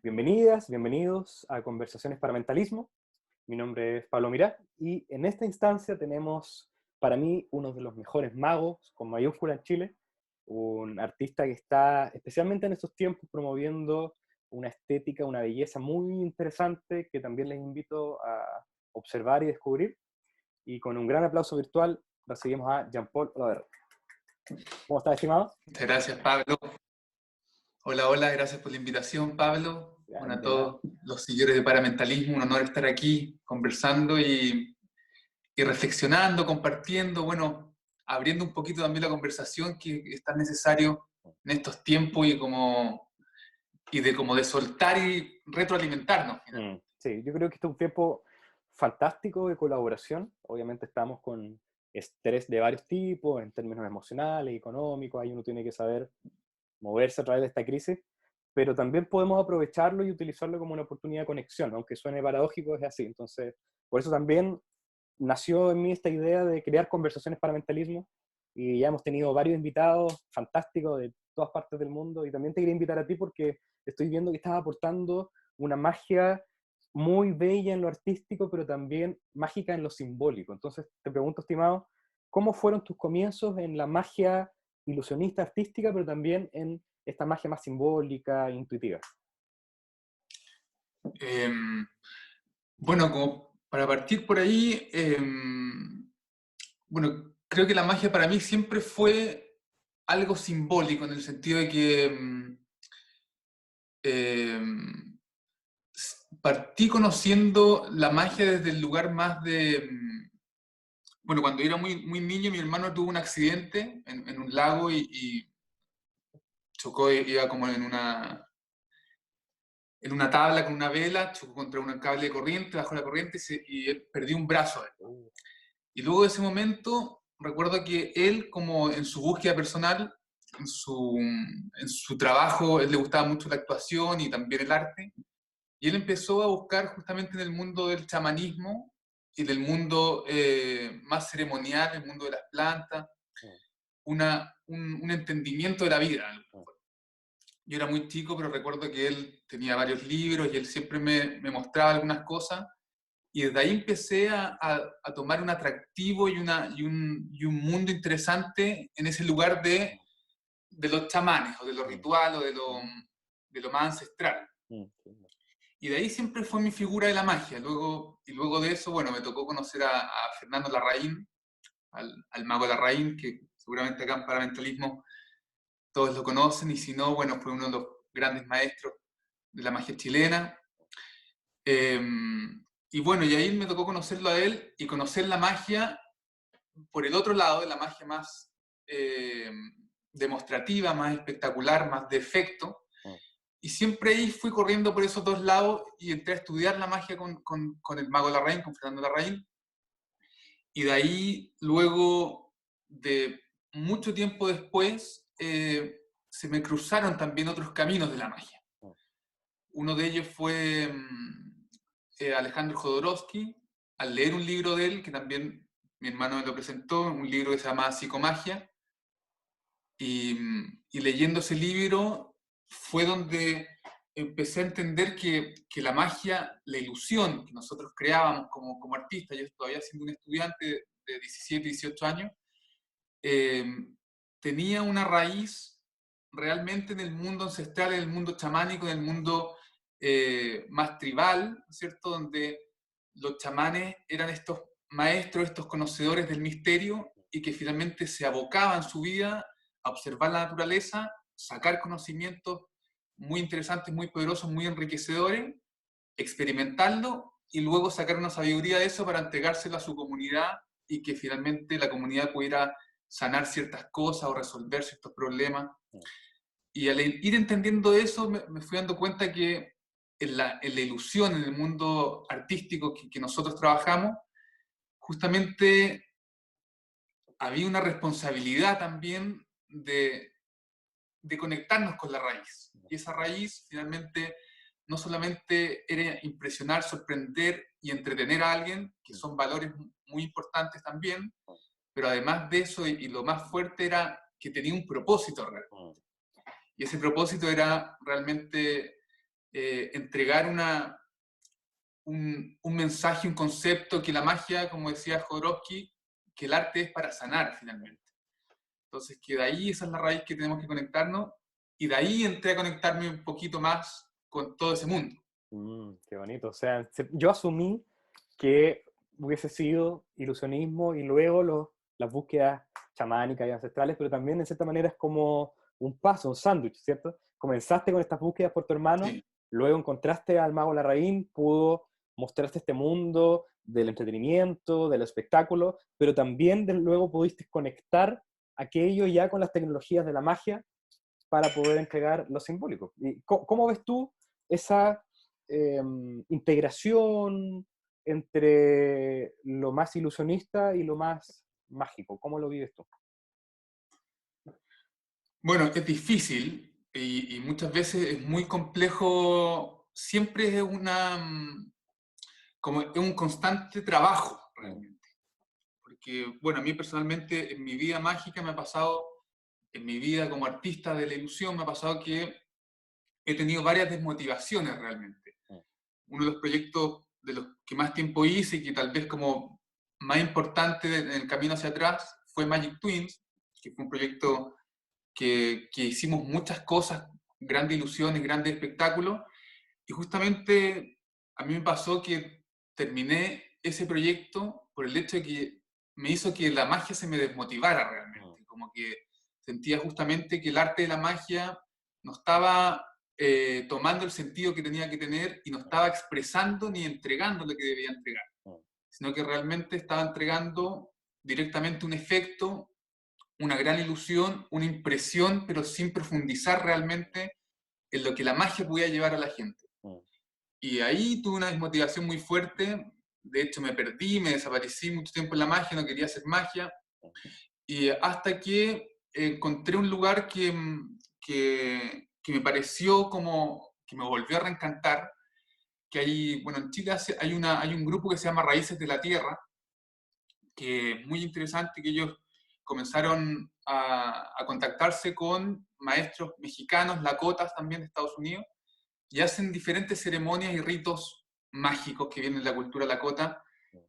Bienvenidas, bienvenidos a Conversaciones para Mentalismo. Mi nombre es Pablo Mirá y en esta instancia tenemos para mí uno de los mejores magos, con mayúscula en Chile, un artista que está especialmente en estos tiempos promoviendo una estética, una belleza muy interesante que también les invito a observar y descubrir. Y con un gran aplauso virtual recibimos a Jean-Paul Olaverre. ¿Cómo está, estimado? Muchas gracias, Pablo. Hola, hola, gracias por la invitación, Pablo. Bueno, a De nada. todos los seguidores de Paramentalismo, un honor estar aquí conversando y reflexionando, compartiendo, bueno, abriendo un poquito también la conversación que es tan necesario en estos tiempos y de soltar y retroalimentarnos, finalmente. Sí, yo creo que este es un tiempo fantástico de colaboración. Obviamente estamos con estrés de varios tipos, en términos emocionales, económicos, ahí uno tiene que saber moverse a través de esta crisis, pero también podemos aprovecharlo y utilizarlo como una oportunidad de conexión, aunque suene paradójico, es así. Entonces, por eso también nació en mí esta idea de crear conversaciones para mentalismo, y ya hemos tenido varios invitados fantásticos de todas partes del mundo, y también te quería invitar a ti porque estoy viendo que estás aportando una magia muy bella en lo artístico, pero también mágica en lo simbólico. Entonces, te pregunto, estimado, ¿cómo fueron tus comienzos en la magia ilusionista artística, pero también en esta magia más simbólica, intuitiva? Bueno, como para partir por ahí, bueno, creo que la magia para mí siempre fue algo simbólico, en el sentido de que eh, partí conociendo la magia desde el lugar más de... Bueno, cuando era muy niño, mi hermano tuvo un accidente en un lago y chocó, iba como en una tabla con una vela, chocó contra un cable de corriente, bajó la corriente y él perdió un brazo. Y luego de ese momento, recuerdo que él, como en su búsqueda personal, en su trabajo, él le gustaba mucho la actuación y también el arte, y él empezó a buscar justamente en el mundo del chamanismo y del mundo más ceremonial, el mundo de las plantas, un entendimiento de la vida. Yo era muy chico, pero recuerdo que él tenía varios libros y él siempre me mostraba algunas cosas, y desde ahí empecé a tomar un atractivo y un mundo interesante en ese lugar de los chamanes, o de lo ritual, o de lo más ancestral. Y de ahí siempre fue mi figura de la magia. Luego de eso, bueno, me tocó conocer a Fernando Larraín, al mago Larraín, que seguramente acá en Paramentalismo todos lo conocen, y si no, bueno, fue uno de los grandes maestros de la magia chilena. Eh, y bueno, y ahí me tocó conocerlo a él y conocer la magia por el otro lado, de la magia más demostrativa, más espectacular, más de efecto. Y siempre ahí fui corriendo por esos dos lados y entré a estudiar la magia con el mago Larraín, con Fernando Larraín. Y de ahí, luego de mucho tiempo después, se me cruzaron también otros caminos de la magia. Uno de ellos fue Alejandro Jodorowsky. Al leer un libro de él, que también mi hermano me lo presentó, un libro que se llama Psicomagia, y leyendo ese libro fue donde empecé a entender que la magia, la ilusión que nosotros creábamos como artistas, yo todavía siendo un estudiante de 17, 18 años, eh, tenía una raíz realmente en el mundo ancestral, en el mundo chamánico, en el mundo más tribal, ¿cierto? Donde los chamanes eran estos maestros, estos conocedores del misterio, y que finalmente se abocaban su vida a observar la naturaleza, sacar conocimientos muy interesantes, muy poderosos, muy enriquecedores, experimentarlo y luego sacar una sabiduría de eso para entregárselo a su comunidad, y que finalmente la comunidad pudiera sanar ciertas cosas o resolver ciertos problemas. Y al ir entendiendo eso, me fui dando cuenta que en la ilusión, en el mundo artístico que nosotros trabajamos, justamente había una responsabilidad también de conectarnos con la raíz. Y esa raíz finalmente no solamente era impresionar, sorprender y entretener a alguien, que son valores muy importantes también, pero además de eso, y lo más fuerte, era que tenía un propósito real. Y ese propósito era realmente entregar un mensaje, un concepto, que la magia, como decía Jodorowsky, que el arte es para sanar finalmente. Entonces, que de ahí esa es la raíz que tenemos que conectarnos, y de ahí entré a conectarme un poquito más con todo ese mundo. Qué bonito. O sea, yo asumí que hubiese sido ilusionismo y luego las búsquedas chamánicas y ancestrales, pero también en cierta manera es como un paso, un sándwich, ¿cierto? Comenzaste con estas búsquedas por tu hermano, Sí. luego encontraste al mago Larraín, pudo mostrarte este mundo del entretenimiento, del espectáculo, pero también luego pudiste conectar aquello ya con las tecnologías de la magia para poder entregar lo simbólico. ¿Y cómo ves tú esa integración entre lo más ilusionista y lo más mágico? ¿Cómo lo vives tú? Bueno, es difícil y muchas veces es muy complejo, siempre es como es un constante trabajo realmente. Porque, bueno, a mí personalmente en mi vida mágica me ha pasado, en mi vida como artista de la ilusión, me ha pasado que he tenido varias desmotivaciones realmente. Uno de los proyectos de los que más tiempo hice y que tal vez como más importante en el camino hacia atrás fue Magic Twins, que fue un proyecto que hicimos muchas cosas, grandes ilusiones, grandes espectáculos, y justamente a mí me pasó que terminé ese proyecto por el hecho de que me hizo que la magia se me desmotivara realmente, como que sentía justamente que el arte de la magia no estaba tomando el sentido que tenía que tener y no estaba expresando ni entregando lo que debía entregar, sino que realmente estaba entregando directamente un efecto, una gran ilusión, una impresión, pero sin profundizar realmente en lo que la magia podía llevar a la gente. Y ahí tuve una desmotivación muy fuerte, de hecho me perdí, me desaparecí mucho tiempo en la magia, no quería hacer magia, y hasta que encontré un lugar que me pareció como que me volvió a reencantar, que hay, bueno, en Chile hay un grupo que se llama Raíces de la Tierra, que es muy interesante, que ellos comenzaron a contactarse con maestros mexicanos, lakotas también de Estados Unidos, y hacen diferentes ceremonias y ritos mágicos que vienen de la cultura lakota,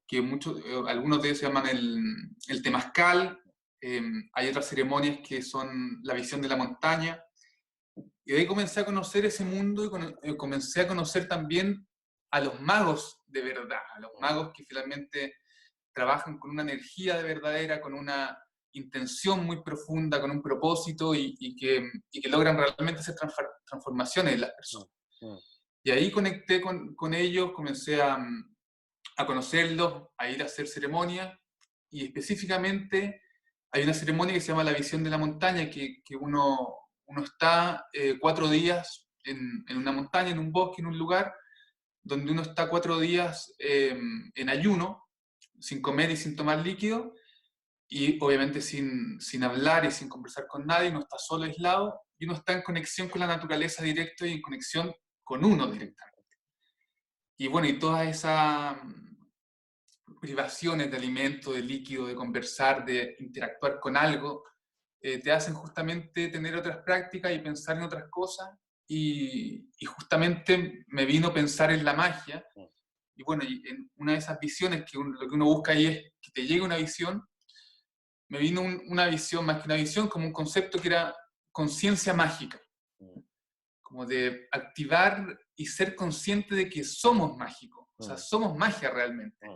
que algunos de ellos se llaman el temazcal, hay otras ceremonias que son la visión de la montaña, y de ahí comencé a conocer ese mundo y comencé a conocer también a los magos de verdad, a los magos que finalmente trabajan con una energía de verdadera, con una intención muy profunda, con un propósito y que logran realmente hacer transformaciones en las personas. Y ahí conecté con ellos, comencé a conocerlos, a ir a hacer ceremonias, y específicamente hay una ceremonia que se llama la visión de la montaña, que uno está 4 días en una montaña, en un bosque, en un lugar, donde uno está 4 días en ayuno, sin comer y sin tomar líquido, y obviamente sin hablar y sin conversar con nadie, uno está solo, aislado, y uno está en conexión con la naturaleza directo y en conexión con uno directamente. Y bueno, y todas esas privaciones de alimento, de líquido, de conversar, de interactuar con algo, te hacen justamente tener otras prácticas y pensar en otras cosas. Y justamente me vino a pensar en la magia. Y bueno, y en una de esas visiones, lo que uno busca ahí es que te llegue una visión, me vino una visión, más que una visión, como un concepto que era conciencia mágica, como de activar y ser consciente de que somos mágicos, o sea, somos magia realmente.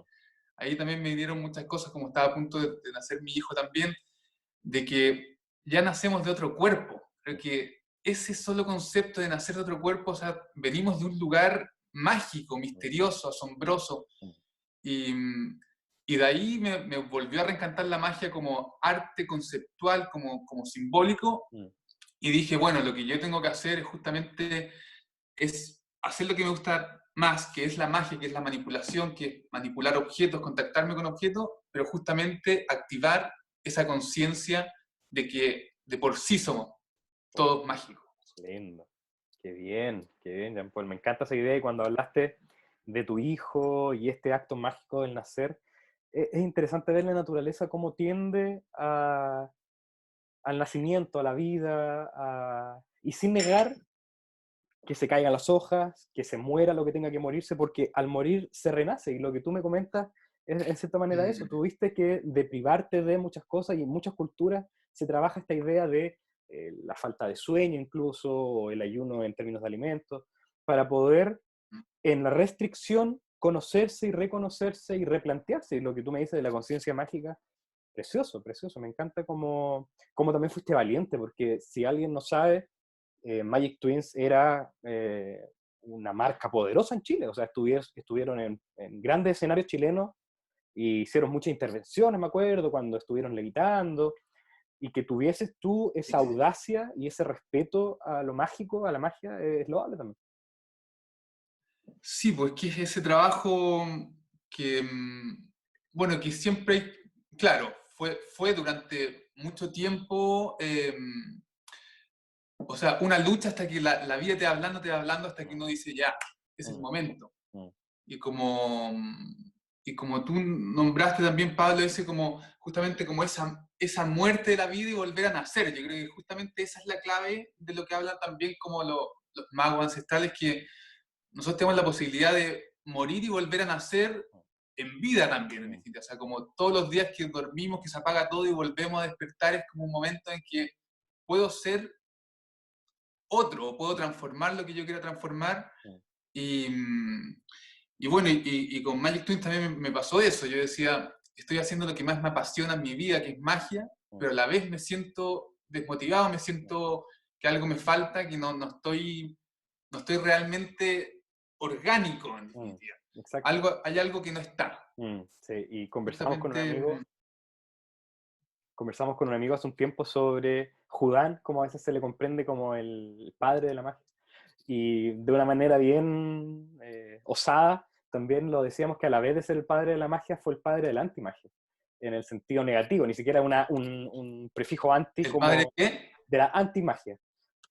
Ahí también me vinieron muchas cosas, como estaba a punto de nacer mi hijo también, de que ya nacemos de otro cuerpo, pero que ese solo concepto de nacer de otro cuerpo, o sea, venimos de un lugar mágico, misterioso, asombroso, y, y de ahí me volvió a reencantar la magia como arte conceptual, como simbólico, y dije, bueno, lo que yo tengo que hacer es justamente es hacer lo que me gusta más, que es la magia, que es la manipulación, que es manipular objetos, contactarme con objetos, pero justamente activar esa conciencia de que de por sí somos todos mágicos. Lindo. Qué bien, Jean Paul. Me encanta esa idea y cuando hablaste de tu hijo y este acto mágico del nacer, es interesante ver la naturaleza cómo tiende al nacimiento, a la vida, y sin negar que se caigan las hojas, que se muera lo que tenga que morirse, porque al morir se renace, y lo que tú me comentas es en cierta manera eso, Mm, tuviste que deprivarte de muchas cosas, y en muchas culturas se trabaja esta idea de la falta de sueño incluso, o el ayuno en términos de alimentos, para poder mm. en la restricción conocerse y reconocerse y replantearse, y lo que tú me dices de la conciencia mágica, precioso, precioso, me encanta como también fuiste valiente, porque si alguien no sabe, Magic Twins era una marca poderosa en Chile, o sea, estuvieron en grandes escenarios chilenos y hicieron muchas intervenciones, me acuerdo, cuando estuvieron levitando, y que tuvieses tú esa Ex- audacia y ese respeto a lo mágico, a la magia, es loable también. Sí, pues que es ese trabajo que, bueno, que siempre, claro, fue durante mucho tiempo, o sea, una lucha hasta que la vida te va hablando, hasta que Mm, uno dice, ya, es el mm, momento. mm, Y como, y como tú nombraste también, Pablo, ese como, justamente como esa muerte de la vida y volver a nacer. Yo creo que justamente esa es la clave de lo que hablan también como los magos ancestrales, que nosotros tenemos la posibilidad de morir y volver a nacer en vida también, en mm, definitiva. O sea, como todos los días que dormimos, que se apaga todo y volvemos a despertar, es como un momento en que puedo ser otro, o puedo transformar lo que yo quiera transformar. mm, Y, y bueno, y con Magic Twins también me pasó eso. Yo decía, estoy haciendo lo que más me apasiona en mi vida, que es magia, mm, pero a la vez me siento desmotivado, me mm, siento que algo me falta, que no estoy realmente orgánico, en mm. definitiva. Exacto. Hay algo que no está. Sí, y Justamente, conversamos con un amigo hace un tiempo sobre Judán, como a veces se le comprende como el padre de la magia. Y de una manera bien osada, también lo decíamos que a la vez de ser el padre de la magia, fue el padre de la antimagia, en el sentido negativo, ni siquiera un prefijo anti ¿el padre como qué? de la antimagia,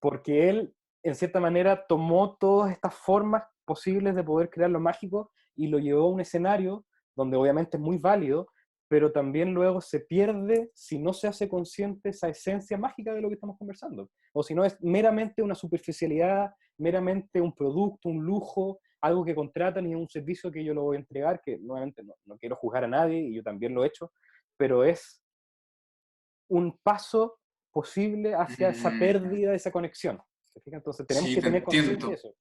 porque él, en cierta manera, tomó todas estas formas posibles de poder crear lo mágico y lo llevó a un escenario donde obviamente es muy válido, pero también luego se pierde si no se hace consciente esa esencia mágica de lo que estamos conversando. O si no es meramente una superficialidad, meramente un producto, un lujo, algo que contratan y un servicio que yo lo voy a entregar, que nuevamente no quiero juzgar a nadie y yo también lo he hecho, pero es un paso posible hacia esa Mm, pérdida de esa conexión. ¿Se fija? Entonces tenemos sí, que te tener conciencia de entiendo. eso.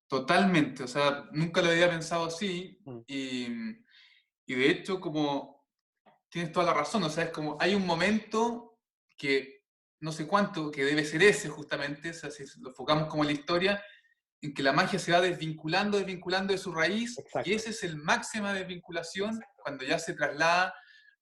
Totalmente. O sea, nunca lo había pensado así. Mm, Y de hecho, como tienes toda la razón, o sea, es como hay un momento que no sé cuánto, que debe ser ese justamente, o sea, si lo enfocamos como en la historia, en que la magia se va desvinculando, desvinculando de su raíz, y exacto, ese es el máxima desvinculación cuando ya se traslada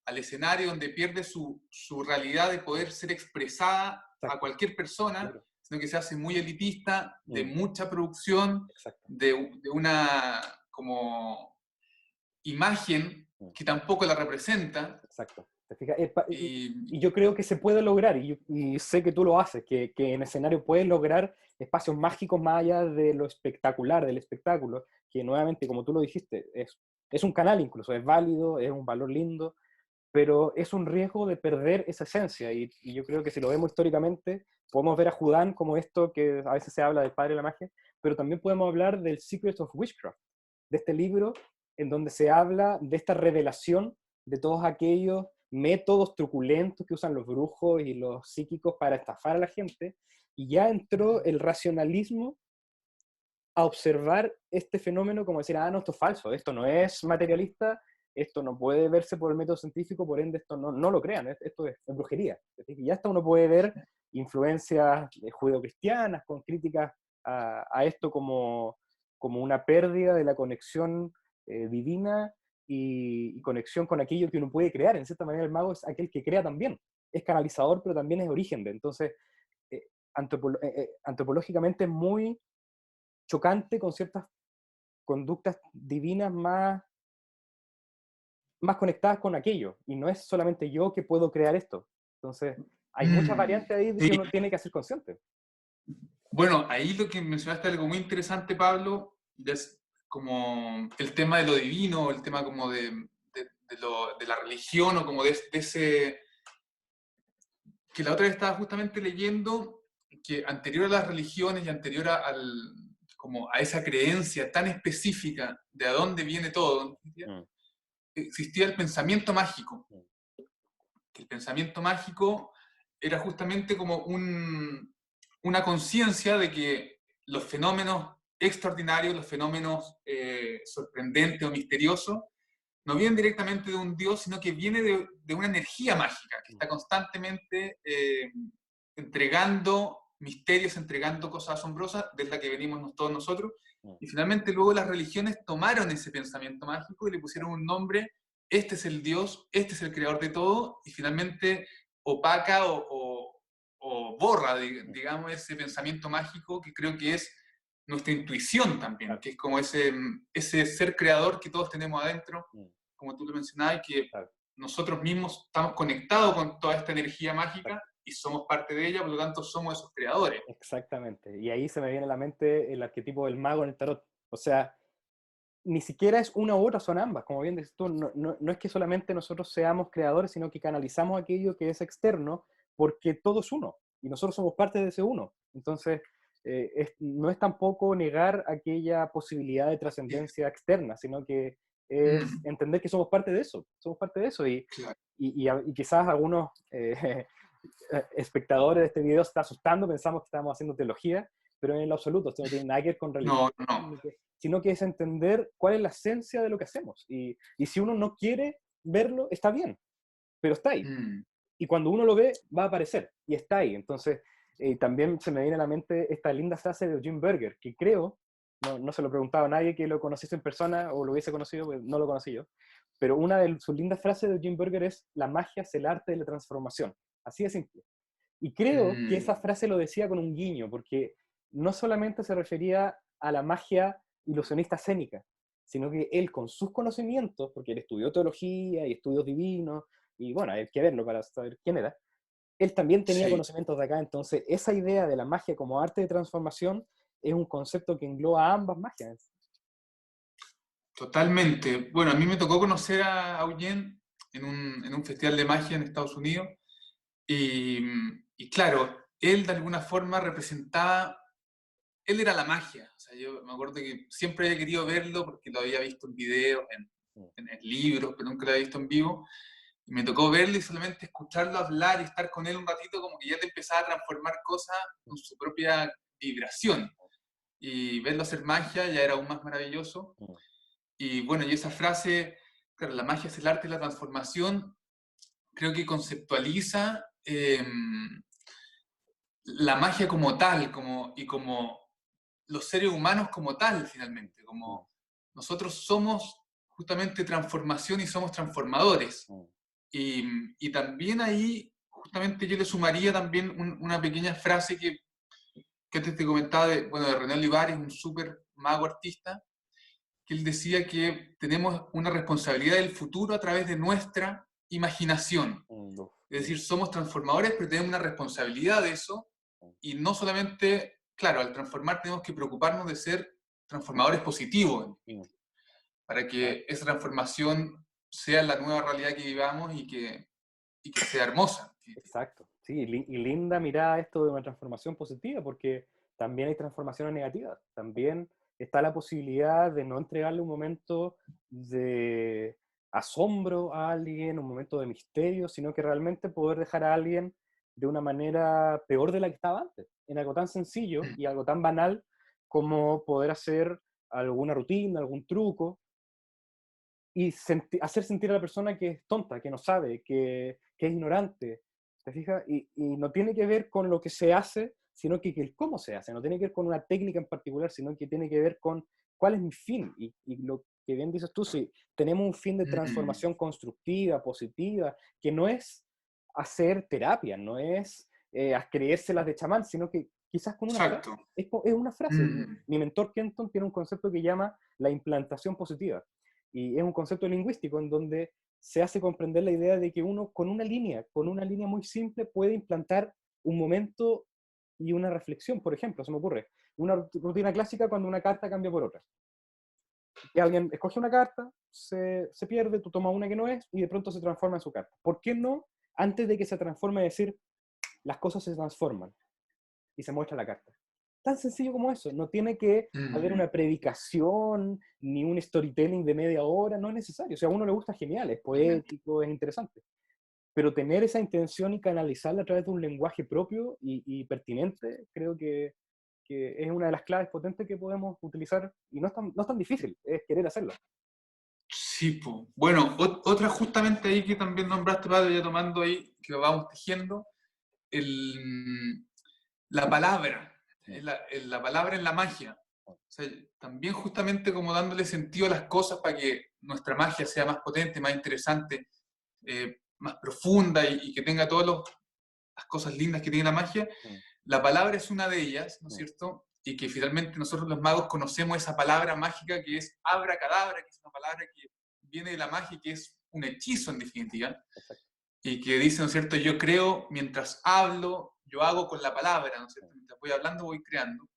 al escenario donde pierde su realidad de poder ser expresada a exacto, cualquier persona, claro. sino que se hace muy elitista, de Mm, mucha producción, exacto, de una como imagen mm, que tampoco la representa. exacto. ¿Te fijas? Y Y yo creo que se puede lograr, y sé que tú lo haces, que en escenario puedes lograr espacios mágicos más allá de lo espectacular, del espectáculo, que nuevamente, como tú lo dijiste, es un canal incluso, es válido, es un valor lindo, pero es un riesgo de perder esa esencia. Y yo creo que si lo vemos históricamente, podemos ver a Judán como esto que a veces se habla del padre de la magia, pero también podemos hablar del Secret of Witchcraft, de este libro en donde se habla de esta revelación de todos aquellos métodos truculentos que usan los brujos y los psíquicos para estafar a la gente, y ya entró el racionalismo a observar este fenómeno como decir, no, esto es falso, esto no es materialista, esto no puede verse por el método científico, por ende esto no lo crean, esto es brujería. Y ya hasta uno puede ver influencias judeocristianas con críticas a esto como una pérdida de la conexión divina y conexión con aquello que uno puede crear. En cierta manera el mago es aquel que crea también, es canalizador, pero también es origen de. Entonces, antropológicamente es muy chocante con ciertas conductas divinas más conectadas con aquello. Y no es solamente yo que puedo crear esto. Entonces, hay muchas variantes ahí de sí, que uno tiene que hacer consciente. bueno, ahí lo que mencionaste algo muy interesante, Pablo, es como el tema de lo divino, el tema como de la religión o como de ese, que la otra vez estaba justamente leyendo que anterior a las religiones y anterior como a esa creencia tan específica de a dónde viene todo, mm, existía el pensamiento mágico. mm, Que el pensamiento mágico era justamente como una conciencia de que los fenómenos extraordinarios, los fenómenos sorprendentes o misteriosos, no vienen directamente de un Dios, sino que viene de una energía mágica que mm, está constantemente entregando misterios, entregando cosas asombrosas, de la que venimos todos nosotros. mm. Y finalmente luego las religiones tomaron ese pensamiento mágico y le pusieron un nombre: este es el Dios, este es el creador de todo, y finalmente opaca o borra, digamos, ese pensamiento mágico que creo que es nuestra intuición también, Claro, que es como ese ser creador que todos tenemos adentro, mm, como tú lo mencionabas, y que claro, nosotros mismos estamos conectados con toda esta energía mágica exacto. y somos parte de ella, por lo tanto somos esos creadores. Exactamente. Y ahí se me viene a la mente el arquetipo del mago en el tarot. O sea, ni siquiera es una u otra, son ambas. Como bien dices tú, no es que solamente nosotros seamos creadores, sino que canalizamos aquello que es externo, porque todo es uno, y nosotros somos parte de ese uno. Entonces, no es tampoco negar aquella posibilidad de trascendencia externa, sino que es Mm, entender que somos parte de eso, somos parte de eso, claro. y quizás algunos espectadores de este video se están asustando, pensamos que estamos haciendo teología, pero en lo absoluto, esto no tiene nada que ver con religión, No, no. sino que es entender cuál es la esencia de lo que hacemos. Y si uno no quiere verlo, está bien, pero está ahí. Mm, Y cuando uno lo ve, va a aparecer, y está ahí. Entonces, también se me viene a la mente esta linda frase de Jim Berger, que creo, no se lo preguntaba a nadie que lo conociese en persona o lo hubiese conocido, pues no lo conocí yo, pero una de sus lindas frases de Jim Berger es: la magia es el arte de la transformación. Así de simple. Y creo que esa mm, frase lo decía con un guiño, porque no solamente se refería a la magia ilusionista escénica, sino que él con sus conocimientos, porque él estudió teología y estudios divinos, y bueno, hay que verlo para saber quién era, él también tenía sí, conocimientos de acá, entonces esa idea de la magia como arte de transformación es un concepto que engloba ambas magias. totalmente. Bueno, a mí me tocó conocer a Eugene en un festival de magia en Estados Unidos y claro, él de alguna forma representaba, él era la magia. O sea, yo me acuerdo que siempre había querido verlo porque lo había visto en videos, en libros, pero nunca lo había visto en vivo. Y me tocó verlo y solamente escucharlo hablar y estar con él un ratito, como que ya te empezaba a transformar cosas con su propia vibración. Y verlo hacer magia ya era aún más maravilloso. Y bueno, y esa frase, claro, la magia es el arte de la transformación, creo que conceptualiza la magia como tal, y como los seres humanos como tal, finalmente, como nosotros somos justamente transformación y somos transformadores. Y, y también ahí, justamente yo le sumaría también una pequeña frase que antes te comentaba de, bueno, de René Olivares, un súper mago artista, que él decía que tenemos una responsabilidad del futuro a través de nuestra imaginación. Es decir, somos transformadores, pero tenemos una responsabilidad de eso, y no solamente, claro, al transformar tenemos que preocuparnos de ser transformadores positivos, para que esa transformación sea la nueva realidad que vivamos y que sea hermosa. Exacto, sí, y linda mirada esto de una transformación positiva, porque también hay transformaciones negativas, también está la posibilidad de no entregarle un momento de asombro a alguien, un momento de misterio, sino que realmente poder dejar a alguien de una manera peor de la que estaba antes, en algo tan sencillo y algo tan banal como poder hacer alguna rutina, algún truco, y hacer sentir a la persona que es tonta, que no sabe, que es ignorante, ¿te fijas? Y no tiene que ver con lo que se hace, sino que el cómo se hace, no tiene que ver con una técnica en particular, sino que tiene que ver con cuál es mi fin. Y lo que bien dices tú, si tenemos un fin de Mm, transformación constructiva, positiva, que no es hacer terapia, no es creérselas de chamán, sino que quizás con una frase. exacto. Es una frase. Mm, Mi mentor Kenton tiene un concepto que llama la implantación positiva. Y es un concepto lingüístico en donde se hace comprender la idea de que uno con una línea muy simple, puede implantar un momento y una reflexión. Por ejemplo, se me ocurre, una rutina clásica cuando una carta cambia por otra. Y alguien escoge una carta, se pierde, tú tomas una que no es y de pronto se transforma en su carta. ¿Por qué no, antes de que se transforme, decir las cosas se transforman? y se muestra la carta. Tan sencillo como eso. No tiene que haber una predicación ni un storytelling de media hora, no es necesario. O sea, a uno le gusta, genial, es poético, es interesante. Pero tener esa intención y canalizarla a través de un lenguaje propio y pertinente, creo que es una de las claves potentes que podemos utilizar, y no es tan difícil, es querer hacerlo. Sí, po. Bueno, otra justamente ahí que también nombraste, padre, ya tomando ahí, que lo vamos tejiendo, el, la palabra, la palabra en la magia. O sea, también justamente como dándole sentido a las cosas para que nuestra magia sea más potente, más interesante, más profunda y que tenga todas las cosas lindas que tiene la magia. La palabra es una de ellas, ¿no es cierto? Y que finalmente nosotros los magos conocemos esa palabra mágica que es abracadabra, que es una palabra que viene de la magia, que es un hechizo en definitiva, Exacto. y que dice, ¿no es cierto? Yo creo mientras hablo, yo hago con la palabra, ¿no es cierto? Mientras voy hablando, voy creando.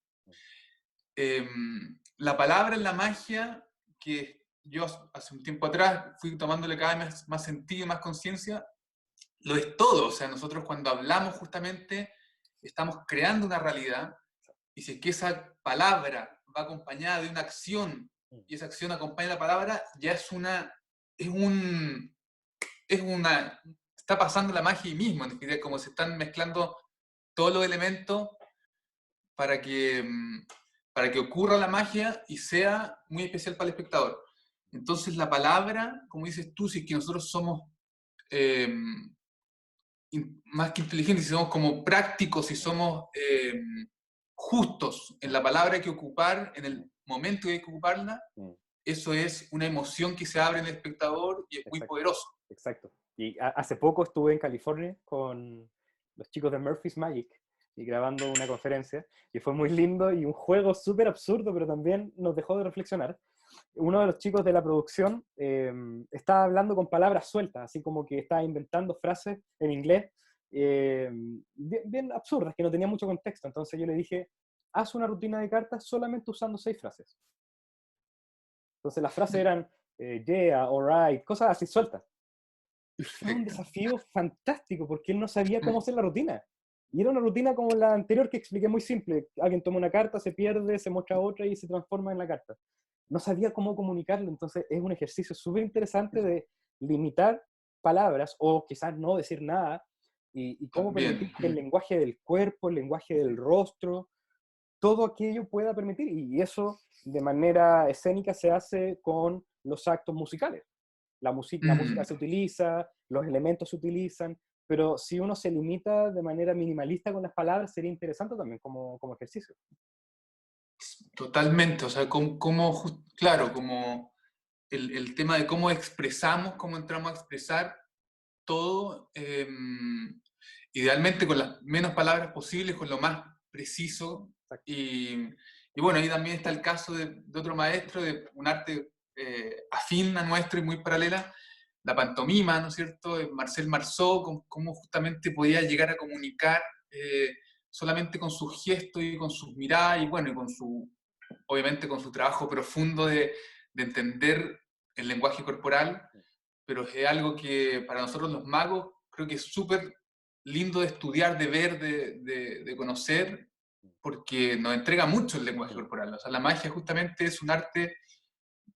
La palabra en la magia, que yo hace un tiempo atrás fui tomándole cada vez más sentido, más conciencia, lo es todo. O sea, nosotros cuando hablamos justamente estamos creando una realidad, y si es que esa palabra va acompañada de una acción y esa acción acompaña la palabra, ya es una, está pasando la magia ahí mismo, en definitiva, como se están mezclando todos los elementos para que, para que ocurra la magia y sea muy especial para el espectador. Entonces la palabra, como dices tú, si es que nosotros somos eh, más que inteligentes, si somos como prácticos, si somos justos en la palabra que hay que ocupar, en el momento que hay que ocuparla, eso es una emoción que se abre en el espectador y es muy Exacto. poderoso. Exacto. Y hace poco estuve en California con los chicos de Murphy's Magic y grabando una conferencia, y fue muy lindo y un juego súper absurdo, pero también nos dejó de reflexionar. Uno de los chicos de la producción estaba hablando con palabras sueltas, así como que estaba inventando frases en inglés bien absurdas, que no tenían mucho contexto. Entonces yo le dije, haz una rutina de cartas solamente usando 6 frases. Entonces las frases eran yeah, alright, cosas así sueltas. Y fue un Perfecto. desafío fantástico porque él no sabía cómo hacer la rutina. Y era una rutina como la anterior que expliqué, muy simple. Alguien toma una carta, se pierde, se muestra otra y se transforma en la carta. No sabía cómo comunicarlo, entonces es un ejercicio súper interesante de limitar palabras o quizás no decir nada y cómo permitir También. que el lenguaje del cuerpo, el lenguaje del rostro, todo aquello pueda permitir. Y eso de manera escénica se hace con los actos musicales. La música se utiliza, los elementos se utilizan, pero si uno se limita de manera minimalista con las palabras, sería interesante también como ejercicio. Totalmente, o sea, claro, como el tema de cómo expresamos, cómo entramos a expresar todo, idealmente con las menos palabras posibles, con lo más preciso. Exacto. Y bueno, ahí también está el caso de otro maestro, de un arte afín a nuestro y muy paralela, la pantomima, ¿no es cierto? De Marcel Marceau, cómo justamente podía llegar a comunicar solamente con sus gestos y con sus miradas, y bueno, y obviamente con su trabajo profundo de entender el lenguaje corporal, pero es algo que para nosotros los magos creo que es súper lindo de estudiar, de ver, de conocer, porque nos entrega mucho el lenguaje corporal. O sea, la magia justamente es un arte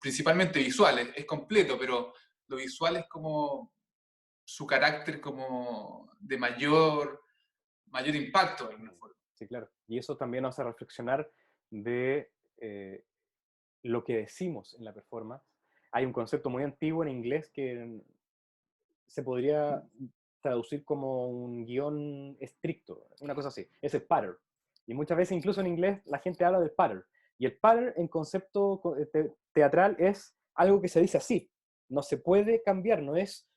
principalmente visual, es completo, pero lo visual es como su carácter como de mayor impacto de alguna forma. Sí, claro. Y eso también nos hace reflexionar de lo que decimos en la performance. Hay un concepto muy antiguo en inglés que se podría traducir como un guión estricto, una cosa así. Es el pattern. Y muchas veces, incluso en inglés, la gente habla del pattern. Y el pattern en concepto teatral es algo que se dice así. No se puede cambiar, no es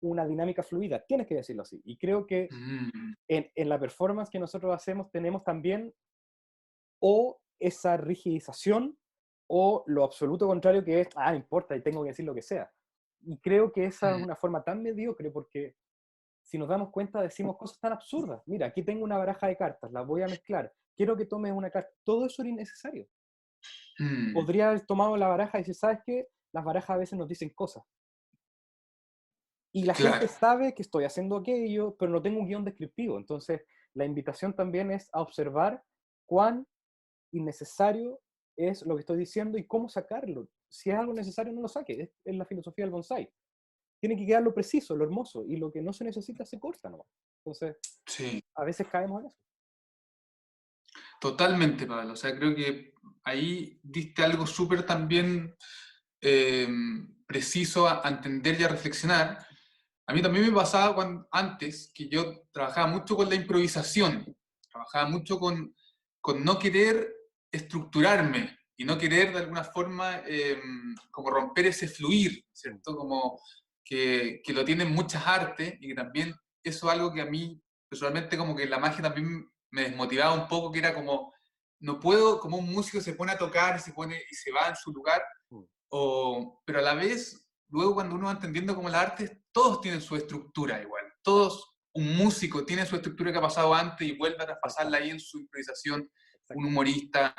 una dinámica fluida. Tienes que decirlo así. Y creo que Mm, en la performance que nosotros hacemos tenemos también o esa rigidización o lo absoluto contrario que es, no importa y tengo que decir lo que sea. Y creo que esa es mm, una forma tan mediocre porque si nos damos cuenta decimos cosas tan absurdas. Mira, aquí tengo una baraja de cartas, las voy a mezclar, quiero que tomes una carta. Todo eso era innecesario. mm. Podría haber tomado la baraja y decir, ¿sabes qué? Las barajas a veces nos dicen cosas. Y la gente Claro. sabe que estoy haciendo aquello, pero no tengo un guión descriptivo. Entonces, la invitación también es a observar cuán innecesario es lo que estoy diciendo y cómo sacarlo. Si es algo necesario, no lo saque. Es la filosofía del bonsai. Tiene que quedar lo preciso, lo hermoso, y lo que no se necesita se corta nomás. Entonces, Sí, a veces caemos en eso. totalmente, Pablo. O sea, creo que ahí diste algo súper también eh, preciso a entender y a reflexionar. A mí también me pasaba antes que yo trabajaba mucho con la improvisación, trabajaba mucho con no querer estructurarme y no querer de alguna forma como romper ese fluir, Mm, ¿cierto? Como que lo tienen muchas artes y que también eso es algo que a mí personalmente como que la magia también me desmotivaba un poco, que era como, no puedo, como un músico se pone a tocar y se va en su lugar, mm, pero a la vez, luego cuando uno va entendiendo como las artes, todos tienen su estructura igual. Todos, un músico tiene su estructura que ha pasado antes y vuelve a traspasarla exactamente, ahí en su improvisación, un exactamente. humorista.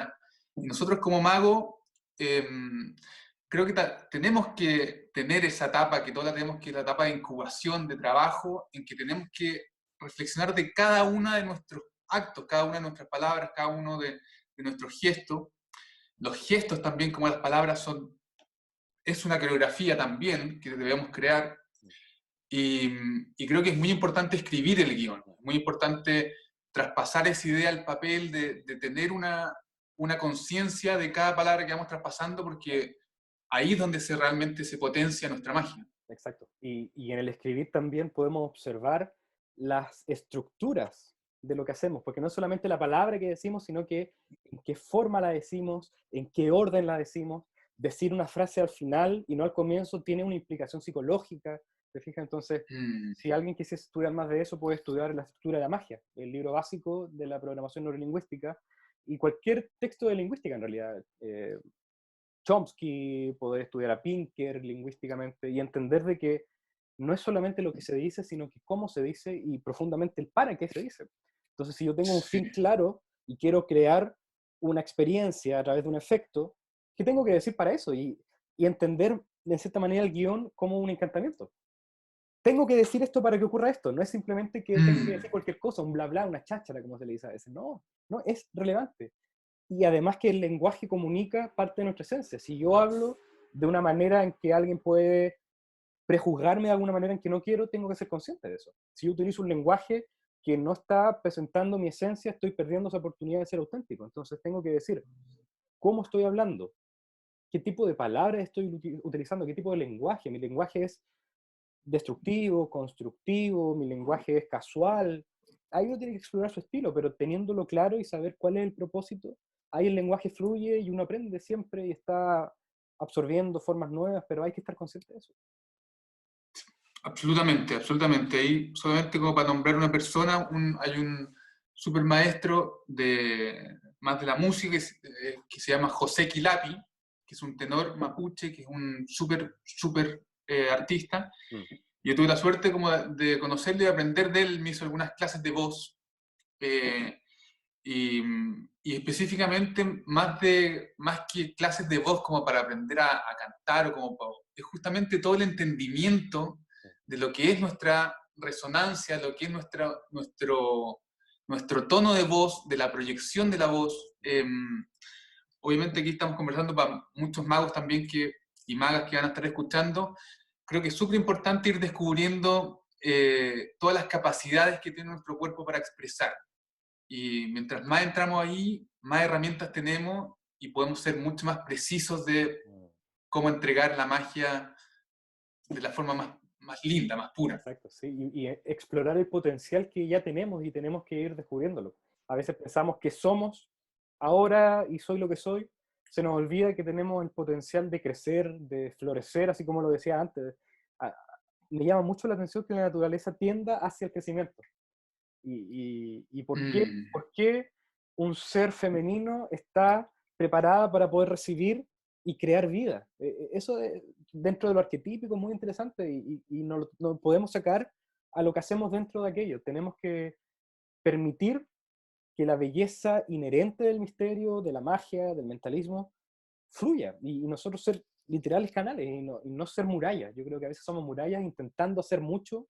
Y nosotros como magos, eh, creo que tenemos que tener esa etapa, que toda la tenemos que la etapa de incubación, de trabajo, en que tenemos que reflexionar de cada uno de nuestros actos, cada una de nuestras palabras, cada uno de nuestros gestos. Los gestos también, como las palabras, es una coreografía también que debemos crear y, y creo que es muy importante escribir el guión, es muy importante traspasar esa idea al papel de tener una conciencia de cada palabra que vamos traspasando porque ahí es donde realmente se potencia nuestra magia. Exacto. Y en el escribir también podemos observar las estructuras de lo que hacemos, porque no es solamente la palabra que decimos, sino que en qué forma la decimos, en qué orden la decimos. Decir una frase al final y no al comienzo tiene una implicación psicológica, ¿te fijas? Entonces, Mm, si alguien quisiese estudiar más de eso, puede estudiar la estructura de la magia, el libro básico de la programación neurolingüística y cualquier texto de lingüística en realidad. Chomsky, poder estudiar a Pinker lingüísticamente y entender de que no es solamente lo que se dice, sino que cómo se dice y profundamente el para qué se dice. Entonces, si yo tengo un sí, fin claro y quiero crear una experiencia a través de un efecto, ¿qué tengo que decir para eso? Y entender, de cierta manera, el guión como un encantamiento. Tengo que decir esto para que ocurra esto. No es simplemente que tengo que decir mm, cualquier cosa, un bla bla, una cháchara, como se le dice a veces. No, no, es relevante y además que el lenguaje comunica parte de nuestra esencia. Si yo hablo de una manera en que alguien puede prejuzgarme de alguna manera en que no quiero, tengo que ser consciente de eso. Si yo utilizo un lenguaje que no está presentando mi esencia, estoy perdiendo esa oportunidad de ser auténtico. Entonces tengo que decir cómo estoy hablando, qué tipo de palabras estoy utilizando, qué tipo de lenguaje. Mi lenguaje es destructivo, constructivo, mi lenguaje es casual. Ahí uno tiene que explorar su estilo, pero teniéndolo claro y saber cuál es el propósito, ahí el lenguaje fluye y uno aprende siempre y está absorbiendo formas nuevas, pero hay que estar consciente de eso. absolutamente, absolutamente. Ahí, solamente como para nombrar una persona, hay un super maestro más de la música que se llama José Quilapi, que es un tenor mapuche, que es un súper artista. Mm, Yo tuve la suerte como de conocerle y aprender de él, me hizo algunas clases de voz. eh, y, y específicamente más que clases de voz como para aprender a cantar es justamente todo el entendimiento mm, de lo que es nuestra resonancia, lo que es nuestro tono de voz, de la proyección de la voz. Obviamente aquí estamos conversando para muchos magos también y magas que van a estar escuchando. Creo que es súper importante ir descubriendo todas las capacidades que tiene nuestro cuerpo para expresar. Y mientras más entramos ahí, más herramientas tenemos y podemos ser mucho más precisos de mm. cómo entregar la magia de la forma más linda, más pura. Exacto, sí, y explorar el potencial que ya tenemos y tenemos que ir descubriéndolo. A veces pensamos que somos ahora y soy lo que soy, se nos olvida que tenemos el potencial de crecer, de florecer, así como lo decía antes. A- Me llama mucho la atención que la naturaleza tienda hacia el crecimiento. ¿Y Mm, por qué un ser femenino está preparada para poder recibir y crear vida? Eso dentro de lo arquetípico es muy interesante y no lo podemos sacar a lo que hacemos dentro de aquello. Tenemos que permitir que la belleza inherente del misterio, de la magia, del mentalismo, fluya y nosotros ser literales canales y no ser murallas. Yo creo que a veces somos murallas intentando hacer mucho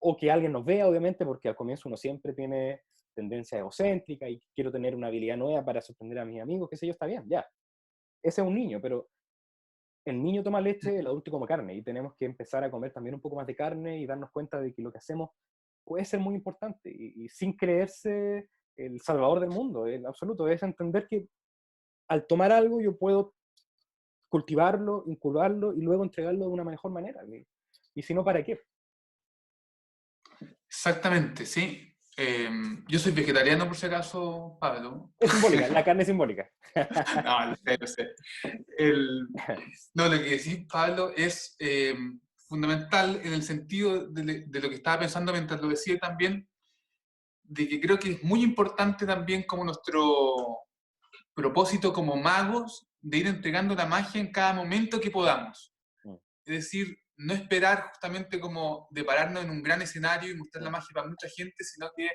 o que alguien nos vea, obviamente, porque al comienzo uno siempre tiene tendencia egocéntrica y quiero tener una habilidad nueva para sorprender a mis amigos, qué sé yo, está bien, ya. Ese es un niño, pero el niño toma leche, el adulto come carne, y tenemos que empezar a comer también un poco más de carne y darnos cuenta de que lo que hacemos puede ser muy importante, y sin creerse el salvador del mundo, en absoluto, es entender que al tomar algo yo puedo cultivarlo, incubarlo y luego entregarlo de una mejor manera. Y si no, ¿para qué? Exactamente, sí. Yo soy vegetariano por si acaso, Pablo. Es simbólica, la carne es simbólica. No, lo sé, lo sé. No, lo que decís, Pablo, es fundamental en el sentido de lo que estaba pensando mientras lo decía también, de que creo que es muy importante también como nuestro propósito como magos de ir entregando la magia en cada momento que podamos. Es decir, no esperar justamente como de pararnos en un gran escenario y mostrar la magia para mucha gente, sino que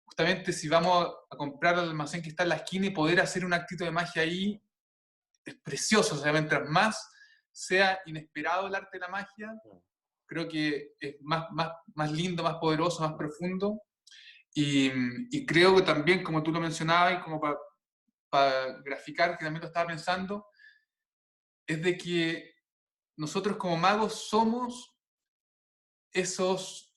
justamente si vamos a comprar al almacén que está en la esquina y poder hacer un actito de magia ahí, es precioso. O sea, mientras más sea inesperado el arte de la magia, creo que es más lindo, más poderoso, más profundo. Y creo que también, como tú lo mencionabas, y como para graficar, que también lo estaba pensando, es de que nosotros como magos somos esos...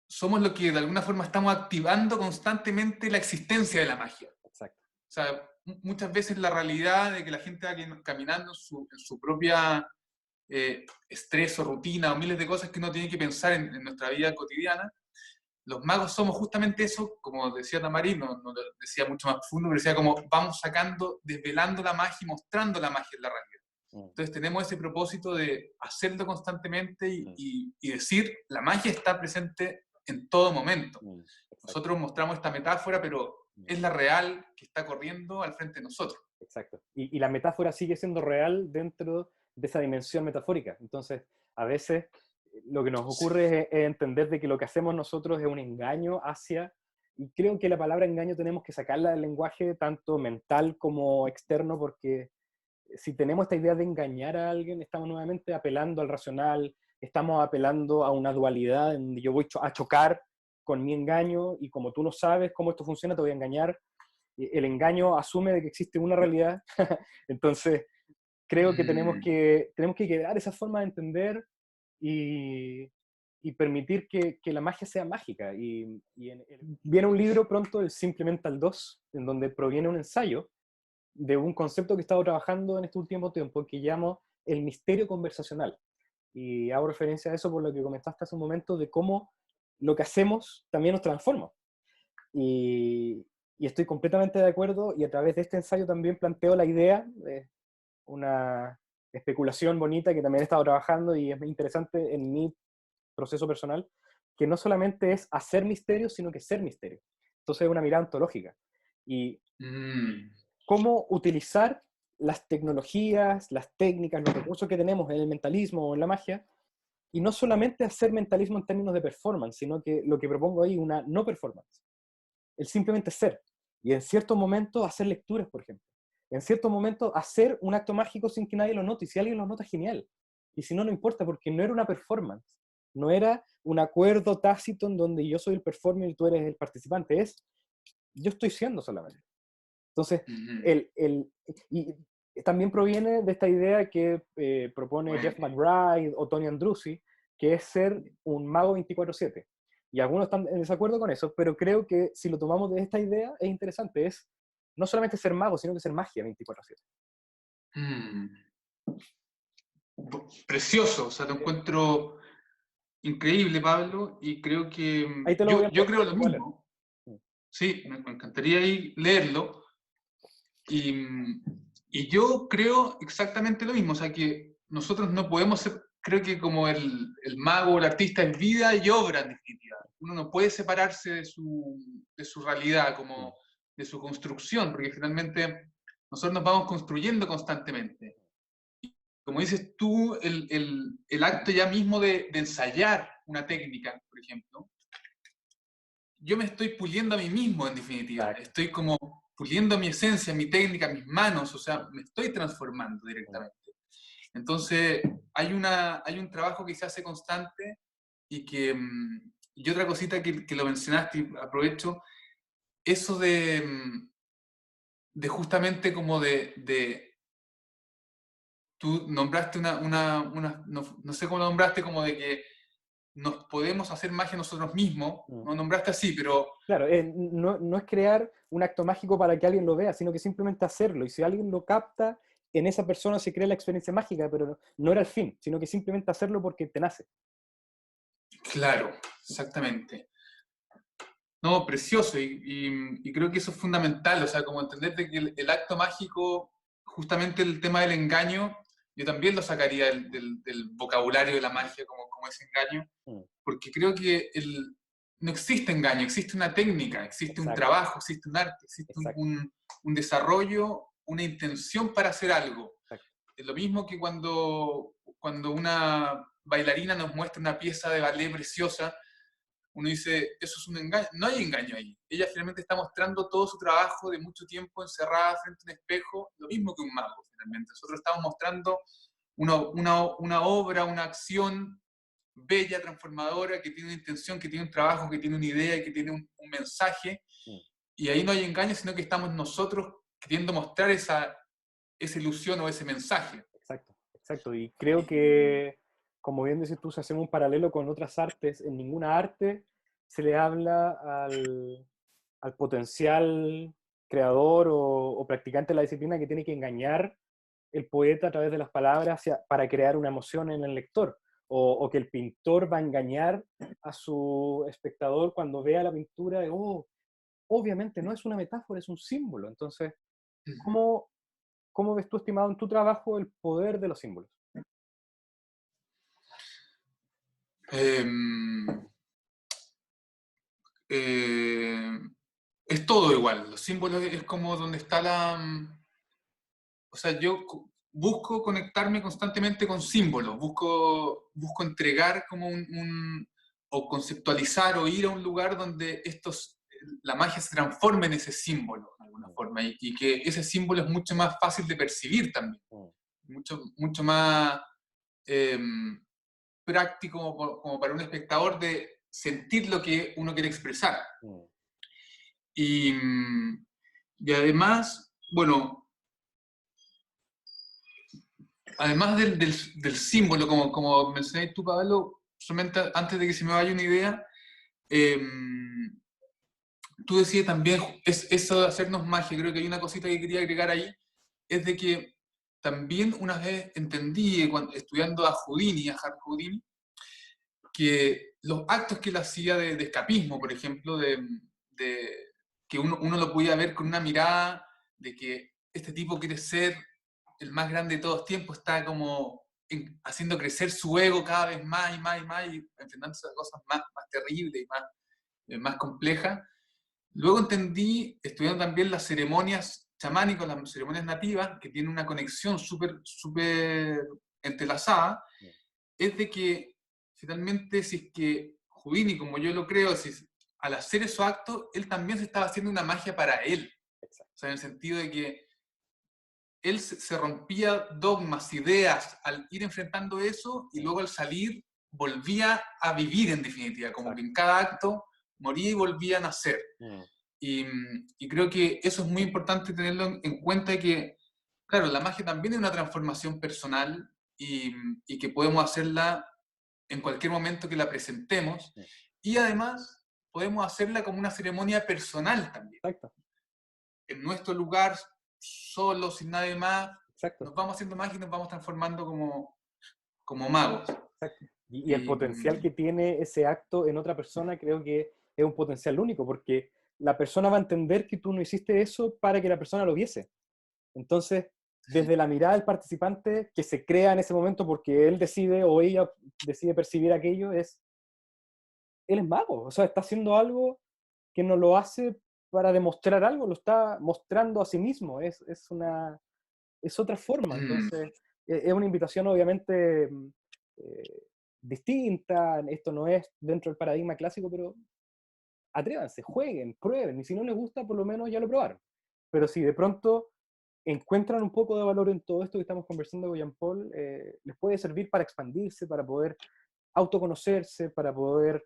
somos lo que de alguna forma estamos activando constantemente la existencia de la magia. Exacto. O sea, muchas veces la realidad de que la gente va caminando en su propia estrés o rutina o miles de cosas que uno tiene que pensar en nuestra vida cotidiana, los magos somos justamente eso, como decía Tamarí, no lo decía mucho más profundo, pero decía como vamos sacando, desvelando la magia y mostrando la magia en la realidad. Entonces tenemos ese propósito de hacerlo constantemente y decir, la magia está presente en todo momento. Nosotros mostramos esta metáfora, pero es la real que está corriendo al frente de nosotros. Exacto. Y la metáfora sigue siendo real dentro de esa dimensión metafórica. Entonces, a veces lo que nos ocurre es entender de que lo que hacemos nosotros es un engaño hacia, y creo que la palabra engaño tenemos que sacarla del lenguaje tanto mental como externo, porque si tenemos esta idea de engañar a alguien, estamos nuevamente apelando al racional, estamos apelando a una dualidad en donde yo voy a chocar con mi engaño, y como tú no sabes cómo esto funciona, te voy a engañar. El engaño asume de que existe una realidad. Entonces creo que tenemos que quebrar esa forma de entender y permitir que la magia sea mágica. Viene un libro pronto, el Simplemental 2, en donde proviene un ensayo de un concepto que he estado trabajando en este último tiempo, que llamo el misterio conversacional. Y hago referencia a eso por lo que comentaste hace un momento, de cómo lo que hacemos también nos transforma. Y estoy completamente de acuerdo, y a través de este ensayo también planteo la idea, una especulación bonita que también he estado trabajando y es muy interesante en mi proceso personal, que no solamente es hacer misterio, sino que ser misterio. Entonces es una mirada ontológica. Y cómo utilizar las tecnologías, las técnicas, los recursos que tenemos en el mentalismo o en la magia, y no solamente hacer mentalismo en términos de performance, sino que lo que propongo ahí, una no performance, el simplemente ser. Y en ciertos momentos hacer lecturas, por ejemplo. En ciertos momentos hacer un acto mágico sin que nadie lo note. Y si alguien lo nota, genial. Y si no, no importa, porque no era una performance. No era un acuerdo tácito en donde yo soy el performer y tú eres el participante. Yo estoy siendo solamente. Entonces, y también proviene de esta idea que propone Jeff McBride o Tony Andrucci, que es ser un mago 24/7. Y algunos están en desacuerdo con eso, pero creo que si lo tomamos de esta idea, es interesante. Es no solamente ser mago, sino que ser magia 24/7. Precioso, o sea, te encuentro increíble, Pablo, y creo que Ahí te lo voy a yo enviar, creo lo ¿cuál es? mismo. Sí, me encantaría ahí leerlo. Y yo creo exactamente lo mismo, o sea, que nosotros no podemos ser, creo que como el mago o el artista es vida y obra en definitiva. Uno no puede separarse de su realidad, como de su construcción, porque finalmente nosotros nos vamos construyendo constantemente. Como dices tú, el acto ya mismo de ensayar una técnica, por ejemplo, yo me estoy puliendo a mí mismo en definitiva. Exacto. Estoy como puliendo mi esencia, mi técnica, mis manos, o sea, me estoy transformando directamente. Entonces, hay un trabajo que se hace constante y otra cosita que lo mencionaste y aprovecho, eso de justamente como tú nombraste no sé cómo lo nombraste, como de que nos podemos hacer magia nosotros mismos, Mm. no nombraste así, pero Claro, no es crear un acto mágico para que alguien lo vea, sino que simplemente hacerlo. Y si alguien lo capta, en esa persona se crea la experiencia mágica, pero no era el fin, sino que simplemente hacerlo porque te nace. claro, exactamente. No, precioso, y creo que eso es fundamental, o sea, como entender de que el acto mágico, justamente el tema del engaño, yo también lo sacaría del vocabulario de la magia como ese engaño, Mm. porque creo que no existe engaño, existe una técnica, existe un Exacto, trabajo, existe un arte, existe exacto, un desarrollo, una intención para hacer algo. exacto. Es lo mismo que cuando una bailarina nos muestra una pieza de ballet preciosa, uno dice, eso es un engaño. No hay engaño ahí. Ella finalmente está mostrando todo su trabajo de mucho tiempo encerrada frente a un espejo, lo mismo que un mago, finalmente. Nosotros estamos mostrando una obra, una acción bella, transformadora, que tiene una intención, que tiene un trabajo, que tiene una idea y que tiene un mensaje. Mm. Y ahí no hay engaño, sino que estamos nosotros queriendo mostrar esa ilusión o ese mensaje. Exacto, exacto. Y creo que, como bien dices tú, si hacemos un paralelo con otras artes, en ninguna arte se le habla al potencial creador o practicante de la disciplina que tiene que engañar el poeta a través de las palabras para crear una emoción en el lector, o que el pintor va a engañar a su espectador cuando vea la pintura de, oh, obviamente no es una metáfora, es un símbolo. Entonces, ¿cómo, cómo ves tú, estimado, en tu trabajo el poder de los símbolos? Em, eh, es todo igual. Los símbolos es como donde está o sea, busco conectarme constantemente con símbolos, busco entregar como o conceptualizar o ir a un lugar donde la magia se transforme en ese símbolo, de alguna Mm. forma, y que ese símbolo es mucho más fácil de percibir también, Mm. mucho más eh, práctico como para un espectador de sentir lo que uno quiere expresar. Mm. Y, mm, y además, bueno, además del símbolo, como mencioné tú, Pablo, solamente antes de que se me vaya una idea, eh, tú decías también, eso de hacernos magia, creo que hay una cosita que quería agregar ahí, es de que también una vez entendí, estudiando a Houdini, a Harry Houdini, que los actos que él hacía de escapismo, por ejemplo, que uno lo podía ver con una mirada de que este tipo quiere ser el más grande de todos los tiempos, está como haciendo crecer su ego cada vez más y más y más, y enfrentándose a cosas más terribles y más complejas. Luego entendí, estudiando también las ceremonias chamánicas, las ceremonias nativas, que tienen una conexión súper entrelazada, Mm. es de que finalmente si es que Houdini, como yo lo creo, al hacer esos actos, él también se estaba haciendo una magia para él. O Exacto. sea, en el sentido de que él se rompía dogmas, ideas, al ir enfrentando eso y Mm. luego al salir volvía a vivir en definitiva, como que Exacto. en cada acto moría y volvía a nacer. Mm. Y creo que eso es muy importante tenerlo en cuenta que, claro, la magia también es una transformación personal y que podemos hacerla en cualquier momento que la presentemos. Mm. Y además podemos hacerla como una ceremonia personal también. Exacto. En nuestro lugar, solo, sin nadie más, Exacto. nos vamos haciendo magia y nos vamos transformando como magos. Exacto. Y el Y, potencial que tiene ese acto en otra persona creo que es un potencial único, porque la persona va a entender que tú no hiciste eso para que la persona lo viese. Entonces, desde la mirada del participante que se crea en ese momento porque él decide o ella decide percibir aquello, él es mago, o sea, está haciendo algo que no lo hace para demostrar algo, lo está mostrando a sí mismo, es otra forma. Entonces, es una invitación obviamente eh, distinta, esto no es dentro del paradigma clásico, pero atrévanse, jueguen, prueben, y si no les gusta, por lo menos ya lo probaron. Pero si de pronto encuentran un poco de valor en todo esto que estamos conversando con Jean Paul, les puede servir para expandirse, para poder autoconocerse, para poder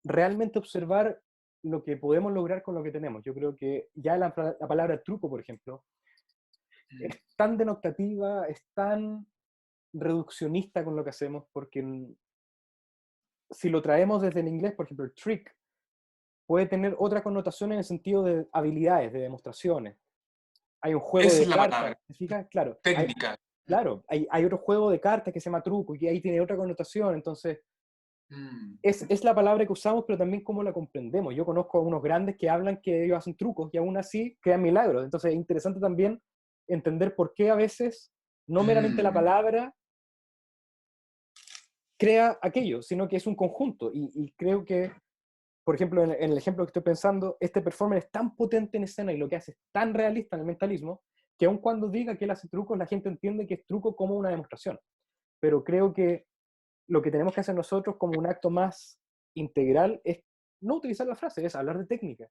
realmente observar lo que podemos lograr con lo que tenemos. Yo creo que ya la palabra truco, por ejemplo, es tan denotativa, es tan reduccionista con lo que hacemos, porque si lo traemos desde el inglés, por ejemplo, el trick puede tener otra connotación en el sentido de habilidades, de demostraciones. Hay un juego Esa de es la cartas, palabra, ¿te fijas? Claro, técnica. hay otro juego de cartas que se llama truco y que ahí tiene otra connotación, entonces Mm. es la palabra que usamos, pero también cómo la comprendemos. Yo conozco a unos grandes que hablan que ellos hacen trucos y aún así crean milagros, entonces es interesante también entender por qué a veces no meramente la Mm. palabra crea aquello, sino que es un conjunto. Y creo que, por ejemplo, en el ejemplo que estoy pensando, este performer es tan potente en escena y lo que hace es tan realista en el mentalismo, que aun cuando diga que él hace trucos, la gente entiende que es truco como una demostración. Pero creo que lo que tenemos que hacer nosotros como un acto más integral es no utilizar la frase, es hablar de técnica.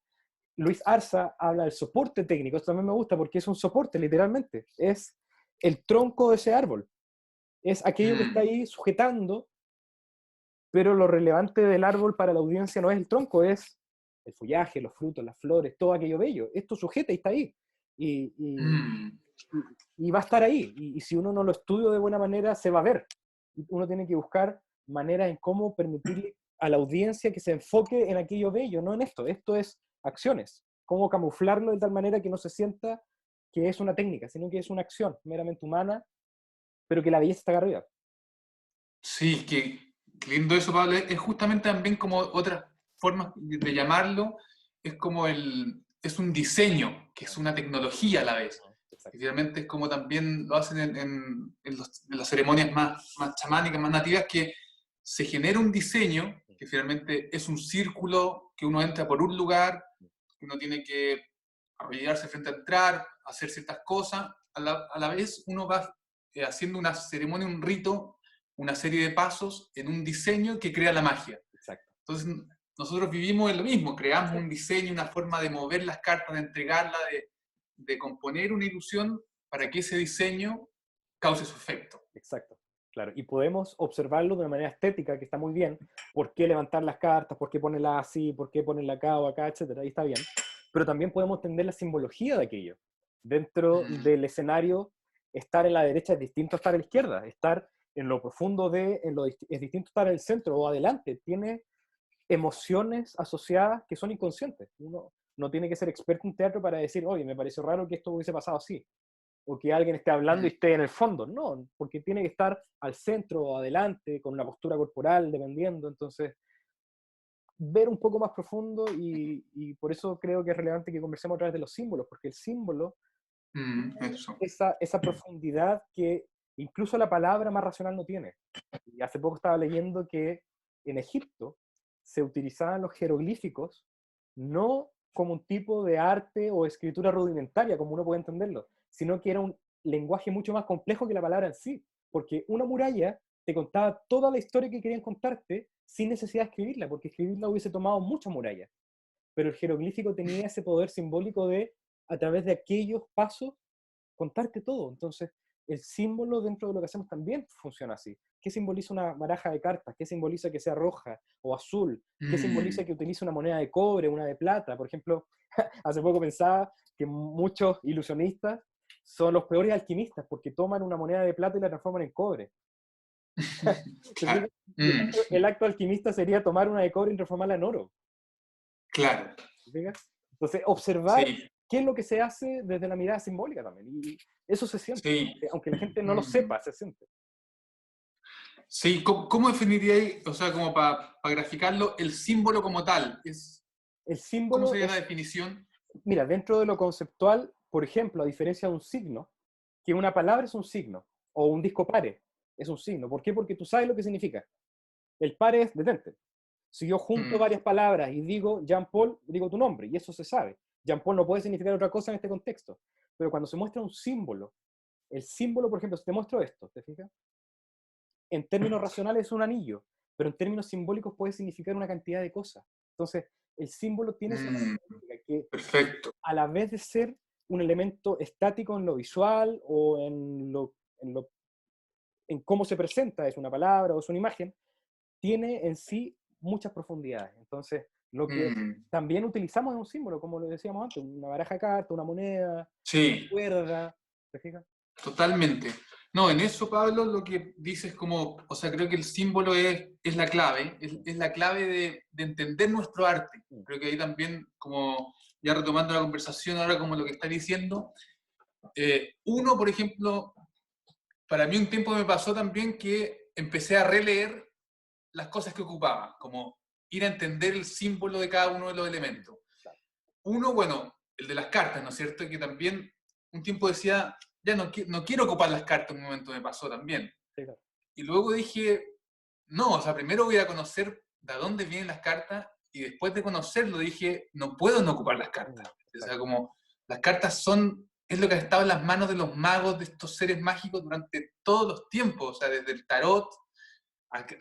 Luis Arza habla del soporte técnico, esto también me gusta porque es un soporte, literalmente. Es el tronco de ese árbol. Es aquello que está Mm. ahí sujetando, pero lo relevante del árbol para la audiencia no es el tronco, es el follaje, los frutos, las flores, todo aquello bello. Esto sujeta y está ahí. Y, y, Mm. y va a estar ahí. Y si uno no lo estudia de buena manera, se va a ver. Y uno tiene que buscar maneras en cómo permitirle a la audiencia que se enfoque en aquello bello, no en esto. Esto es acciones. Cómo camuflarlo de tal manera que no se sienta que es una técnica, sino que es una acción meramente humana, pero que la belleza está acá arriba. Sí, qué lindo eso, Pablo. Es justamente también como otras formas de llamarlo, es como es un diseño, que es una tecnología a la vez. Y Exacto. finalmente es como también lo hacen en las ceremonias más chamánicas, más nativas, que se genera un diseño, que finalmente es un círculo, que uno entra por un lugar, que uno tiene que arrodillarse frente a entrar, hacer ciertas cosas, a la vez uno va haciendo una ceremonia, un rito, una serie de pasos en un diseño que crea la magia. Exacto. Entonces, nosotros vivimos en lo mismo, creamos un Exacto. diseño, una forma de mover las cartas, de entregarla, de componer una ilusión para que ese diseño cause su efecto. Exacto, claro. Y podemos observarlo de una manera estética, que está muy bien. ¿Por qué levantar las cartas? ¿Por qué ponerlas así? ¿Por qué ponerla acá o acá? Etcétera. Ahí está bien. Pero también podemos entender la simbología de aquello. Dentro Mm. del escenario, estar en la derecha es distinto a estar a la izquierda. Estar en lo profundo es distinto a estar en el centro o adelante. Tiene emociones asociadas que son inconscientes. Uno no tiene que ser experto en teatro para decir, oye, me pareció raro que esto hubiese pasado así o que alguien esté hablando y Mm. esté en el fondo. No, porque tiene que estar al centro o adelante, con una postura corporal, dependiendo. Entonces, ver un poco más profundo y por eso creo que es relevante que conversemos a través de los símbolos, porque el símbolo Mm. tiene Eso. esa profundidad que incluso la palabra más racional no tiene. Y hace poco estaba leyendo que en Egipto se utilizaban los jeroglíficos no como un tipo de arte o escritura rudimentaria, como uno puede entenderlo, sino que era un lenguaje mucho más complejo que la palabra en sí, porque una muralla te contaba toda la historia que querían contarte sin necesidad de escribirla, porque escribirla hubiese tomado muchas murallas, pero el jeroglífico tenía ese poder simbólico de, a través de aquellos pasos, contarte todo. Entonces, el símbolo dentro de lo que hacemos también funciona así. ¿Qué simboliza una baraja de cartas? ¿Qué simboliza que sea roja o azul? ¿Qué simboliza Mm. que utilice una moneda de cobre, una de plata? Por ejemplo, hace poco pensaba que muchos ilusionistas son los peores alquimistas porque toman una moneda de plata y la transforman en cobre. Claro. Y Mm. el acto alquimista sería tomar una de cobre y transformarla en oro. Claro. Entonces, observar Sí. qué es lo que se hace desde la mirada simbólica también. Y eso se siente, Sí. aunque la gente no lo Mm. sepa, se siente. Sí, ¿cómo definiríais, o sea, como para graficarlo, el símbolo como tal? El ¿Cómo símbolo sería la es, definición? mira, dentro de lo conceptual, por ejemplo, a diferencia de un signo, que una palabra es un signo, o un disco pare es un signo. ¿Por qué? Porque tú sabes lo que significa. El pare es detente. Si yo junto Mm. varias palabras y digo Jean Paul, digo tu nombre, y eso se sabe. Jean Paul no puede significar otra cosa en este contexto. Pero cuando se muestra un símbolo, el símbolo, por ejemplo, si te muestro esto, ¿te fijas? En términos racionales es un anillo, pero en términos simbólicos puede significar una cantidad de cosas. Entonces, el símbolo tiene esa Mm. característica que Perfecto. a la vez de ser un elemento estático en lo visual o en cómo se presenta, es una palabra o es una imagen, tiene en sí muchas profundidades. Entonces, lo que Mm, también utilizamos es un símbolo, como lo decíamos antes, una baraja de cartas, una moneda, una sí, cuerda, ¿te fijas? totalmente. No, en eso, Pablo, lo que dices como, o sea, creo que el símbolo es la clave, Mm, es la clave de entender nuestro arte. mm, Creo que ahí también, como ya retomando la conversación ahora, como lo que está diciendo, uno, por ejemplo, para mí un tiempo me pasó también que empecé a releer las cosas que ocupaba, como ir a entender el símbolo de cada uno de los elementos. claro, Uno, bueno, el de las cartas, ¿no es cierto? Que también un tiempo decía, ya no quiero ocupar las cartas, un momento me pasó también. sí, claro. Y luego dije, no, o sea, primero voy a conocer de dónde vienen las cartas y después de conocerlo dije, no puedo no ocupar las cartas. O sea, Exacto. como las cartas son, es lo que ha estado en las manos de los magos, de estos seres mágicos durante todos los tiempos, o sea, desde el tarot,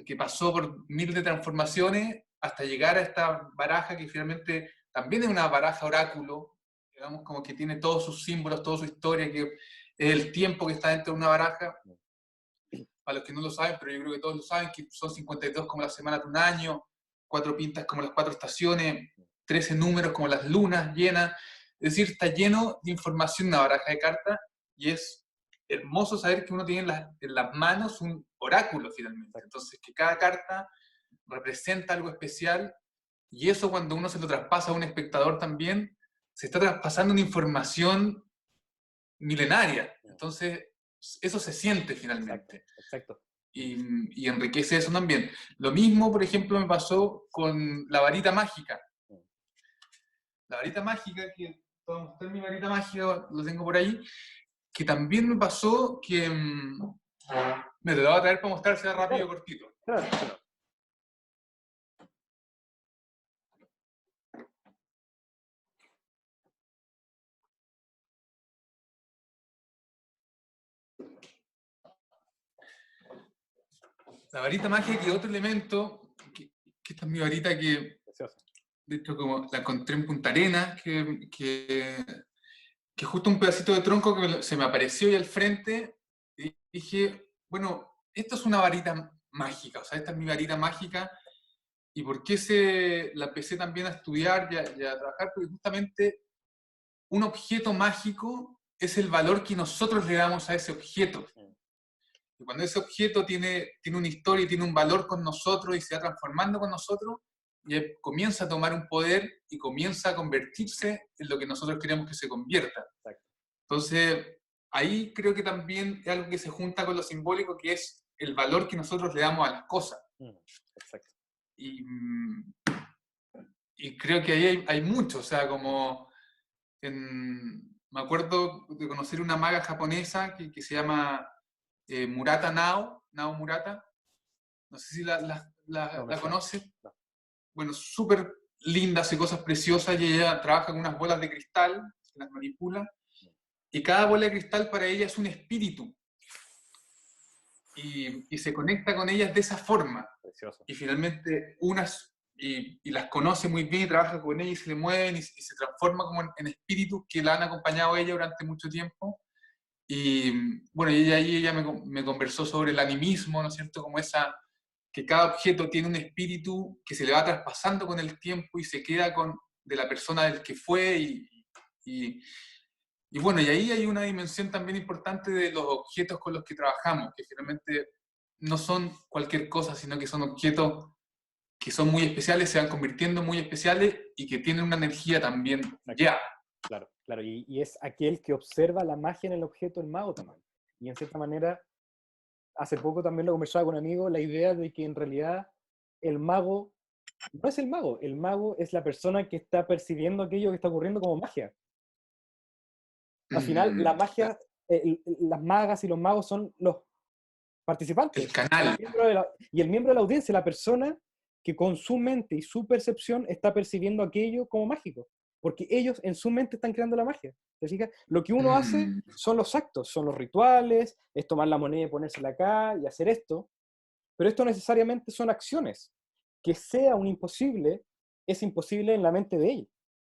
que pasó por mil de transformaciones, hasta llegar a esta baraja que finalmente también es una baraja oráculo, digamos, como que tiene todos sus símbolos, toda su historia, que es el tiempo que está dentro de una baraja, para los que no lo saben, pero yo creo que todos lo saben, que son 52 como la semana de un año, 4 pintas como las 4 estaciones, 13 números como las lunas llenas. Es decir, está lleno de información una baraja de cartas y es hermoso saber que uno tiene en las manos un oráculo finalmente. Exacto. Entonces, que cada carta representa algo especial y eso cuando uno se lo traspasa a un espectador también, se está traspasando una información milenaria. Entonces, eso se siente Exacto, finalmente exacto. y enriquece eso también. Lo mismo, por ejemplo, me pasó con la varita mágica. La varita mágica, que puedo mostrar mi varita mágica, lo tengo por ahí, que también me pasó que... me lo voy a traer para mostrársela rápido Claro, y cortito. claro, claro. La varita mágica, que otro elemento, que esta es mi varita que, Precioso. de hecho, como la encontré en Punta Arenas, que justo un pedacito de tronco que se me apareció ahí al frente, y dije, bueno, esto es una varita mágica, o sea, esta es mi varita mágica, y por qué la empecé también a estudiar y a trabajar, porque justamente un objeto mágico es el valor que nosotros le damos a ese objeto. Y cuando ese objeto tiene una historia y tiene un valor con nosotros y se va transformando con nosotros, ya comienza a tomar un poder y comienza a convertirse en lo que nosotros queremos que se convierta. Exacto. Entonces, ahí creo que también es algo que se junta con lo simbólico, que es el valor que nosotros le damos a las cosas. Exacto. Y, y creo que ahí hay mucho, o sea, como me acuerdo de conocer una maga japonesa que se llama Murata Nao Murata, no sé si No me la suena. conoce. No. Bueno, súper linda, hace cosas preciosas y ella trabaja con unas bolas de cristal, las manipula, y cada bola de cristal para ella es un espíritu y se conecta con ellas de esa forma. Precioso. Y finalmente y las conoce muy bien y trabaja con ellas y se le mueven y se transforma como en espíritus que la han acompañado a ella durante mucho tiempo. Y bueno, y ella me conversó sobre el animismo, ¿no es cierto? Como esa, que cada objeto tiene un espíritu que se le va traspasando con el tiempo y se queda de la persona del que fue y, y bueno, y ahí hay una dimensión también importante de los objetos con los que trabajamos, que finalmente no son cualquier cosa, sino que son objetos que son muy especiales, se van convirtiendo en muy especiales y que tienen una energía también Exacto. ya. Claro, claro. Y es aquel que observa la magia en el objeto, el mago también. Y en cierta manera, hace poco también lo conversaba con un amigo, la idea de que en realidad el mago no es el mago es la persona que está percibiendo aquello que está ocurriendo como magia. Al final, la magia, las magas y los magos son los El participantes. canal. Y el miembro de la audiencia, la persona que con su mente y su percepción está percibiendo aquello como mágico. Porque ellos en su mente están creando la magia. ¿Te fijas? Lo que uno hace Mm, son los actos, son los rituales, es tomar la moneda y ponérsela acá y hacer esto. Pero esto necesariamente son acciones. Que sea un imposible, es imposible en la mente de él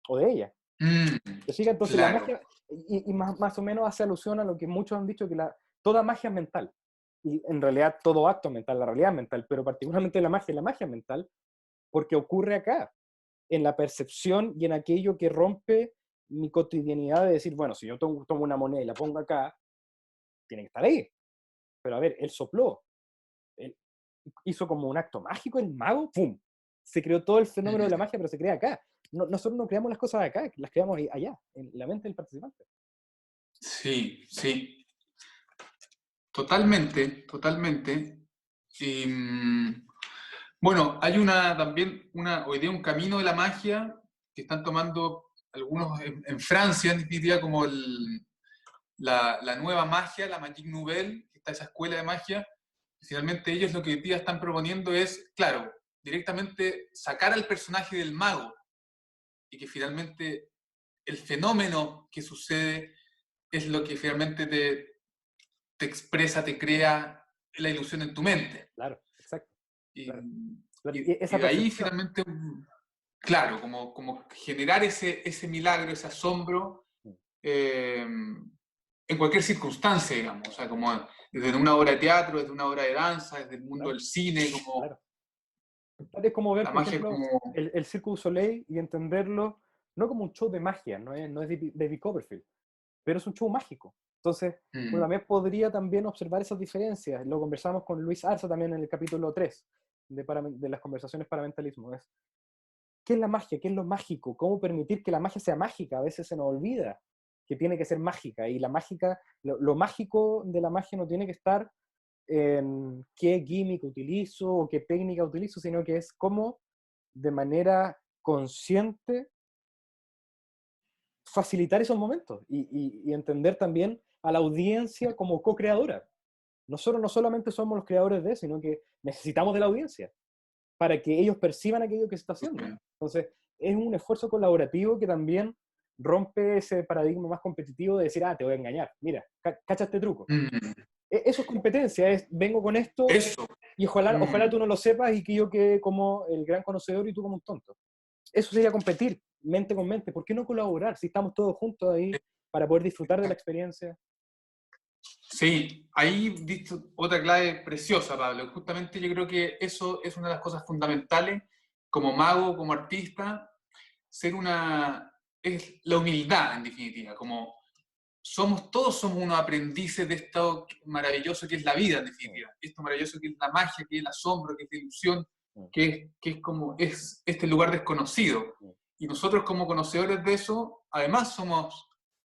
o de ella. mm, ¿Te fijas? Entonces la claro. magia, y más o menos hace alusión a lo que muchos han dicho, que toda magia es mental. y en realidad todo acto mental, la realidad mental, pero particularmente la magia mental, porque ocurre acá, en la percepción y en aquello que rompe mi cotidianidad de decir, bueno, si yo tomo una moneda y la pongo acá, tiene que estar ahí. Pero a ver, él sopló, él hizo como un acto mágico, el mago, ¡pum! Se creó todo el fenómeno de la magia, pero se crea acá. Nosotros no creamos las cosas acá, las creamos allá, en la mente del participante. Sí, sí, totalmente, totalmente. Y, bueno, hay también hoy día un camino de la magia que están tomando algunos en Francia, en definitiva, como la nueva magia, la Magique Nouvelle, que está esa escuela de magia. Finalmente ellos lo que hoy día están proponiendo es, claro, directamente sacar al personaje del mago y que finalmente el fenómeno que sucede es lo que finalmente te expresa, te crea la ilusión en tu mente. Claro, exacto. Y, Claro, claro. Y y esa de ahí percepción. finalmente, claro, como generar ese milagro, ese asombro, Mm, eh, en cualquier circunstancia, digamos, o sea, como desde una obra de teatro, desde una obra de danza, desde el mundo claro, del cine, como claro. Es como ver, la por magia ejemplo, como... el Cirque du Soleil y entenderlo no como un show de magia, no es David Copperfield, pero es un show mágico. Entonces, uno Mm, también podría también observar esas diferencias. Lo conversamos con Luis Arza también en el capítulo 3 de las conversaciones para mentalismo. ¿Qué es la magia? ¿Qué es lo mágico? ¿Cómo permitir que la magia sea mágica? A veces se nos olvida que tiene que ser mágica. Y la mágica, lo mágico de la magia no tiene que estar en qué gimmick utilizo o qué técnica utilizo, sino que es cómo de manera consciente facilitar esos momentos y entender también a la audiencia como co-creadora. Nosotros no solamente somos los creadores de, sino que necesitamos de la audiencia para que ellos perciban aquello que se está haciendo. Entonces, es un esfuerzo colaborativo que también rompe ese paradigma más competitivo de decir, te voy a engañar, mira, cacha este truco. mm, Eso es competencia, vengo con esto eso. y ojalá Mm, tú no lo sepas y que yo quede como el gran conocedor y tú como un tonto. Eso sería competir, mente con mente. ¿Por qué no colaborar si estamos todos juntos ahí para poder disfrutar de la experiencia? sí, ahí diste otra clave preciosa, Pablo. Justamente yo creo que eso es una de las cosas fundamentales como mago, como artista, es la humildad en definitiva, como todos somos unos aprendices de esto maravilloso que es la vida en Mm, definitiva, esto maravilloso que es la magia, que es el asombro, que es la ilusión, mm, que es como es este lugar desconocido. mm, Y nosotros como conocedores de eso, además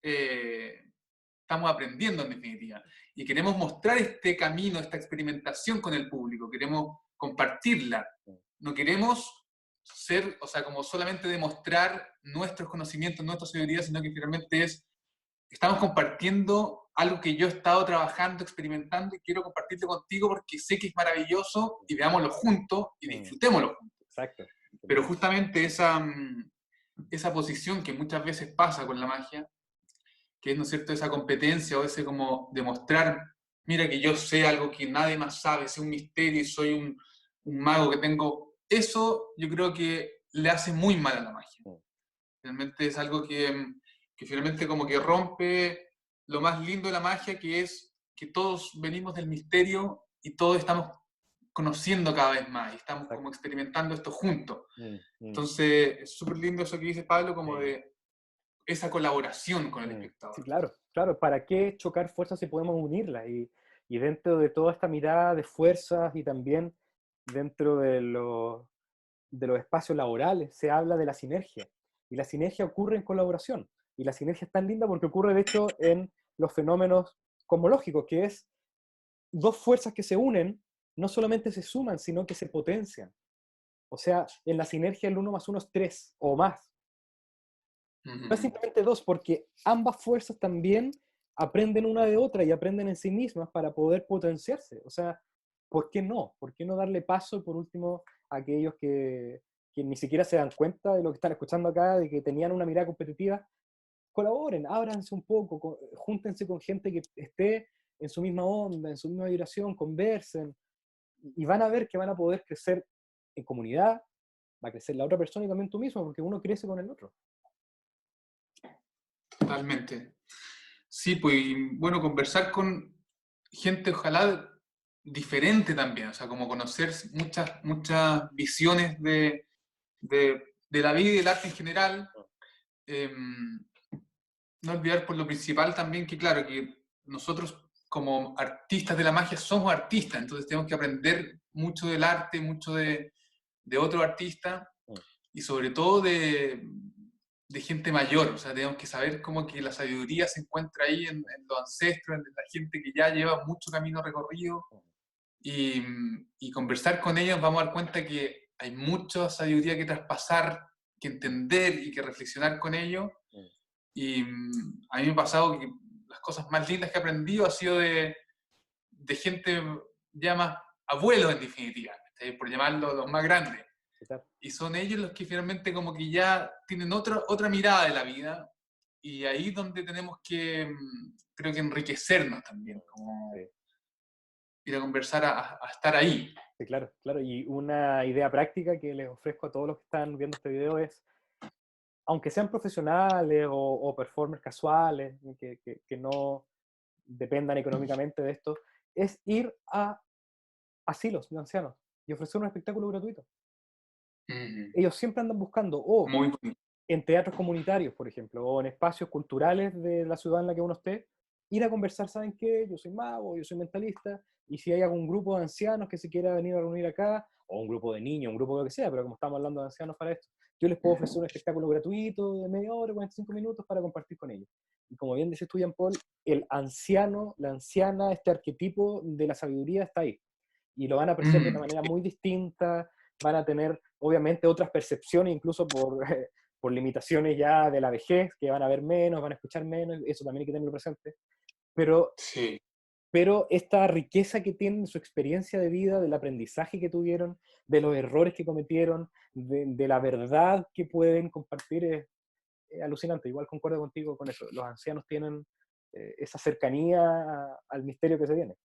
estamos aprendiendo en definitiva. Y queremos mostrar este camino, esta experimentación con el público, queremos compartirla. mm. No queremos ser, o sea, como solamente demostrar nuestros conocimientos, nuestra sabiduría, sino que finalmente estamos compartiendo algo que yo he estado trabajando, experimentando y quiero compartirlo contigo porque sé que es maravilloso y veámoslo juntos y Mm, disfrutémoslo juntos. exacto. Pero justamente esa posición que muchas veces pasa con la magia, que es, ¿no es cierto?, esa competencia o ese como demostrar, mira que yo sé algo que nadie más sabe, sé un misterio y soy un mago que tengo, eso yo creo que le hace muy mal a la magia. Mm, Realmente es algo que finalmente como que rompe lo más lindo de la magia, que es que todos venimos del misterio y todos estamos conociendo cada vez más y estamos como exacto. experimentando esto juntos. Mm, mm, Entonces, es súper lindo eso que dice Pablo, como sí. de esa colaboración con el Sí, espectador. claro, claro. ¿Para qué chocar fuerzas si podemos unirlas? Y dentro de toda esta mirada de fuerzas y también dentro de los espacios laborales se habla de la sinergia. Y la sinergia ocurre en colaboración. Y la sinergia es tan linda porque ocurre, de hecho, en los fenómenos cosmológicos, que es dos fuerzas que se unen, no solamente se suman, sino que se potencian. O sea, en la sinergia el uno más uno es tres o más. No es Ujú. simplemente dos, porque ambas fuerzas también aprenden una de otra y aprenden en sí mismas para poder potenciarse. O sea, ¿por qué no? ¿Por qué no darle paso, por último, a aquellos que ni siquiera se dan cuenta de lo que están escuchando acá, de que tenían una mirada competitiva? Colaboren, ábranse un poco, júntense con gente que esté en su misma onda, en su misma vibración, conversen, y van a ver que van a poder crecer en comunidad, va a crecer la otra persona y también tú mismo, porque uno crece con el otro. Totalmente. Sí, pues y bueno, conversar con gente, ojalá diferente también, o sea, como conocer muchas visiones de la vida y del arte en general. No olvidar por lo principal también que, claro, que nosotros como artistas de la magia somos artistas, entonces tenemos que aprender mucho del arte, mucho de otros artistas Mm. y sobre todo de gente mayor, o sea, tenemos que saber cómo que la sabiduría se encuentra ahí en los ancestros, en la gente que ya lleva mucho camino recorrido y, y conversar con ellos vamos a dar cuenta que hay mucha sabiduría que traspasar, que entender y que reflexionar con ellos. Mm. Y a mí me ha pasado que las cosas más lindas que he aprendido ha sido de gente ya más abuelos en definitiva, ¿sí? Por llamarlo los más grandes. ¿Qué tal? Y son ellos los que finalmente como que ya tienen otra mirada de la vida y ahí es donde tenemos que, creo que enriquecernos también, como Sí. ir a conversar, a estar ahí. Sí, claro, claro. Y una idea práctica que les ofrezco a todos los que están viendo este video es, aunque sean profesionales o performers casuales, que no dependan económicamente de esto, es ir a asilos de ancianos y ofrecer un espectáculo gratuito. Mm, Ellos siempre andan buscando, o muy bonito. en teatros comunitarios, por ejemplo, o en espacios culturales de la ciudad en la que uno esté, ir a conversar, ¿saben qué? Yo soy mago, yo soy mentalista, y si hay algún grupo de ancianos que se quiera venir a reunir acá, o un grupo de niños, un grupo de lo que sea, pero como estamos hablando de ancianos para esto, yo les puedo ofrecer un espectáculo gratuito de media hora, 45 minutos para compartir con ellos. Y como bien dices tú, Jean Paul, el anciano, la anciana, este arquetipo de la sabiduría está ahí. Y lo van a apreciar de una Mm, manera muy distinta, van a tener obviamente otras percepciones, incluso por limitaciones ya de la vejez, que van a ver menos, van a escuchar menos, eso también hay que tenerlo presente. Pero, sí. pero esta riqueza que tienen, su experiencia de vida, del aprendizaje que tuvieron, de los errores que cometieron, de la verdad que pueden compartir, es alucinante. Igual concuerdo contigo con eso. Los ancianos tienen esa cercanía al misterio que se viene.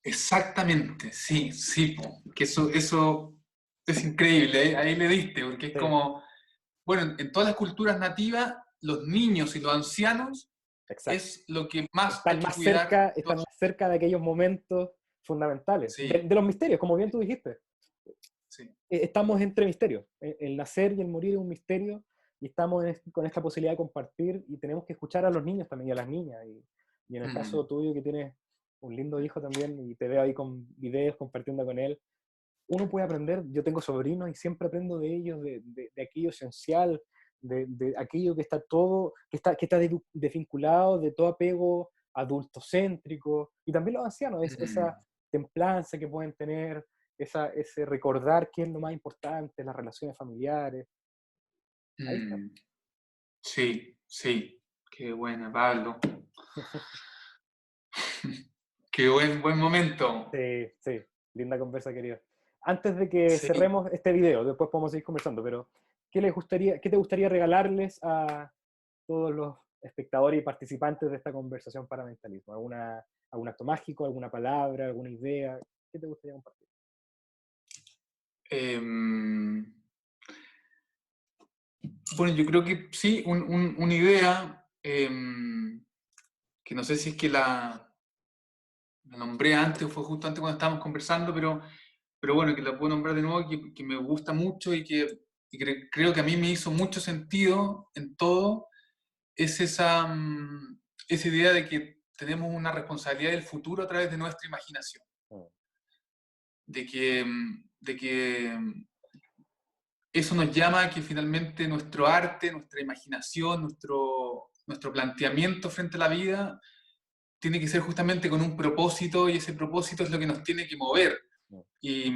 Exactamente, sí, sí, po. Que eso es increíble, ahí le diste, porque es Sí, como, bueno, en todas las culturas nativas, los niños y los ancianos exacto. es lo que más hay que cuidar. Están más cerca de aquellos momentos fundamentales, Sí, de los misterios, como bien tú dijiste. sí. Estamos entre misterios. El nacer y el morir es un misterio y estamos con esta posibilidad de compartir y tenemos que escuchar a los niños también y a las niñas. Y en el Mm, caso tuyo que tienes un lindo hijo también y te veo ahí con videos compartiendo con él, uno puede aprender, yo tengo sobrinos y siempre aprendo de ellos, de aquello esencial, de aquello que está todo, que está desvinculado de todo apego adultocéntrico, y también los ancianos, esa mm, templanza que pueden tener, ese recordar qué es lo más importante, las relaciones familiares, ahí está. mm. Sí, sí, qué buena, Pablo. Qué buen momento. Sí, sí, linda conversa, querido. Antes de que Sí. cerremos este video, después podemos seguir conversando, pero qué te gustaría regalarles a todos los espectadores y participantes de esta conversación para mentalismo? ¿Algún acto mágico, alguna palabra, alguna idea? ¿Qué te gustaría compartir? Em, bueno, yo creo que sí, una idea que no sé si es que la nombré antes o fue justo antes cuando estábamos conversando, pero bueno, que la puedo nombrar de nuevo, que me gusta mucho y creo que a mí me hizo mucho sentido en todo, es esa idea de que tenemos una responsabilidad del futuro a través de nuestra imaginación, Mm. de que eso nos llama a que finalmente nuestro arte, nuestra imaginación, nuestro planteamiento frente a la vida tiene que ser justamente con un propósito y ese propósito es lo que nos tiene que mover. Mm. Y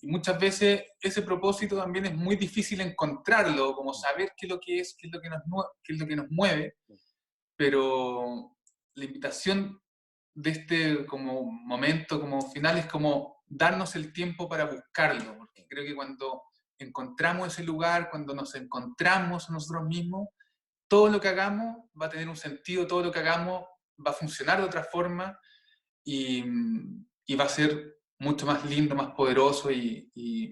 muchas veces ese propósito también es muy difícil encontrarlo, como Mm. saber qué es lo que es, qué es lo que nos mueve, Mm. pero la invitación de este como momento, como final, es como darnos el tiempo para buscarlo, porque creo que cuando encontramos ese lugar, cuando nos encontramos a nosotros mismos, todo lo que hagamos va a tener un sentido, todo lo que hagamos va a funcionar de otra forma y, y va a ser mucho más lindo, más poderoso y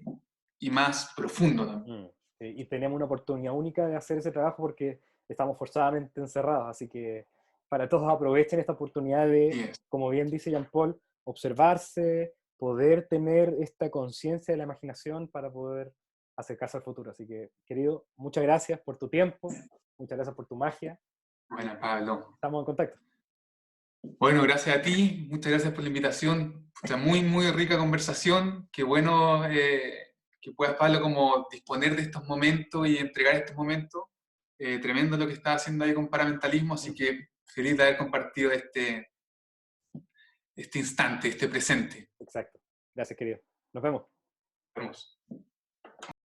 más profundo también. Mm. Y tenemos una oportunidad única de hacer ese trabajo porque estamos forzadamente encerrados, así que para todos aprovechen esta oportunidad de, Yes. como bien dice Jean Paul, observarse, poder tener esta conciencia de la imaginación para poder acercarse al futuro. Así que, querido, muchas gracias por tu tiempo, muchas gracias por tu magia. Bueno, Pablo. Estamos en contacto. Bueno, gracias a ti, muchas gracias por la invitación. Pucha, muy, muy rica conversación. Qué bueno que puedas, Pablo, como disponer de estos momentos y entregar estos momentos. Tremendo lo que estás haciendo ahí con Paramentalismo, así que feliz de haber compartido este instante, este presente. Exacto. Gracias, querido. Nos vemos. Nos vemos.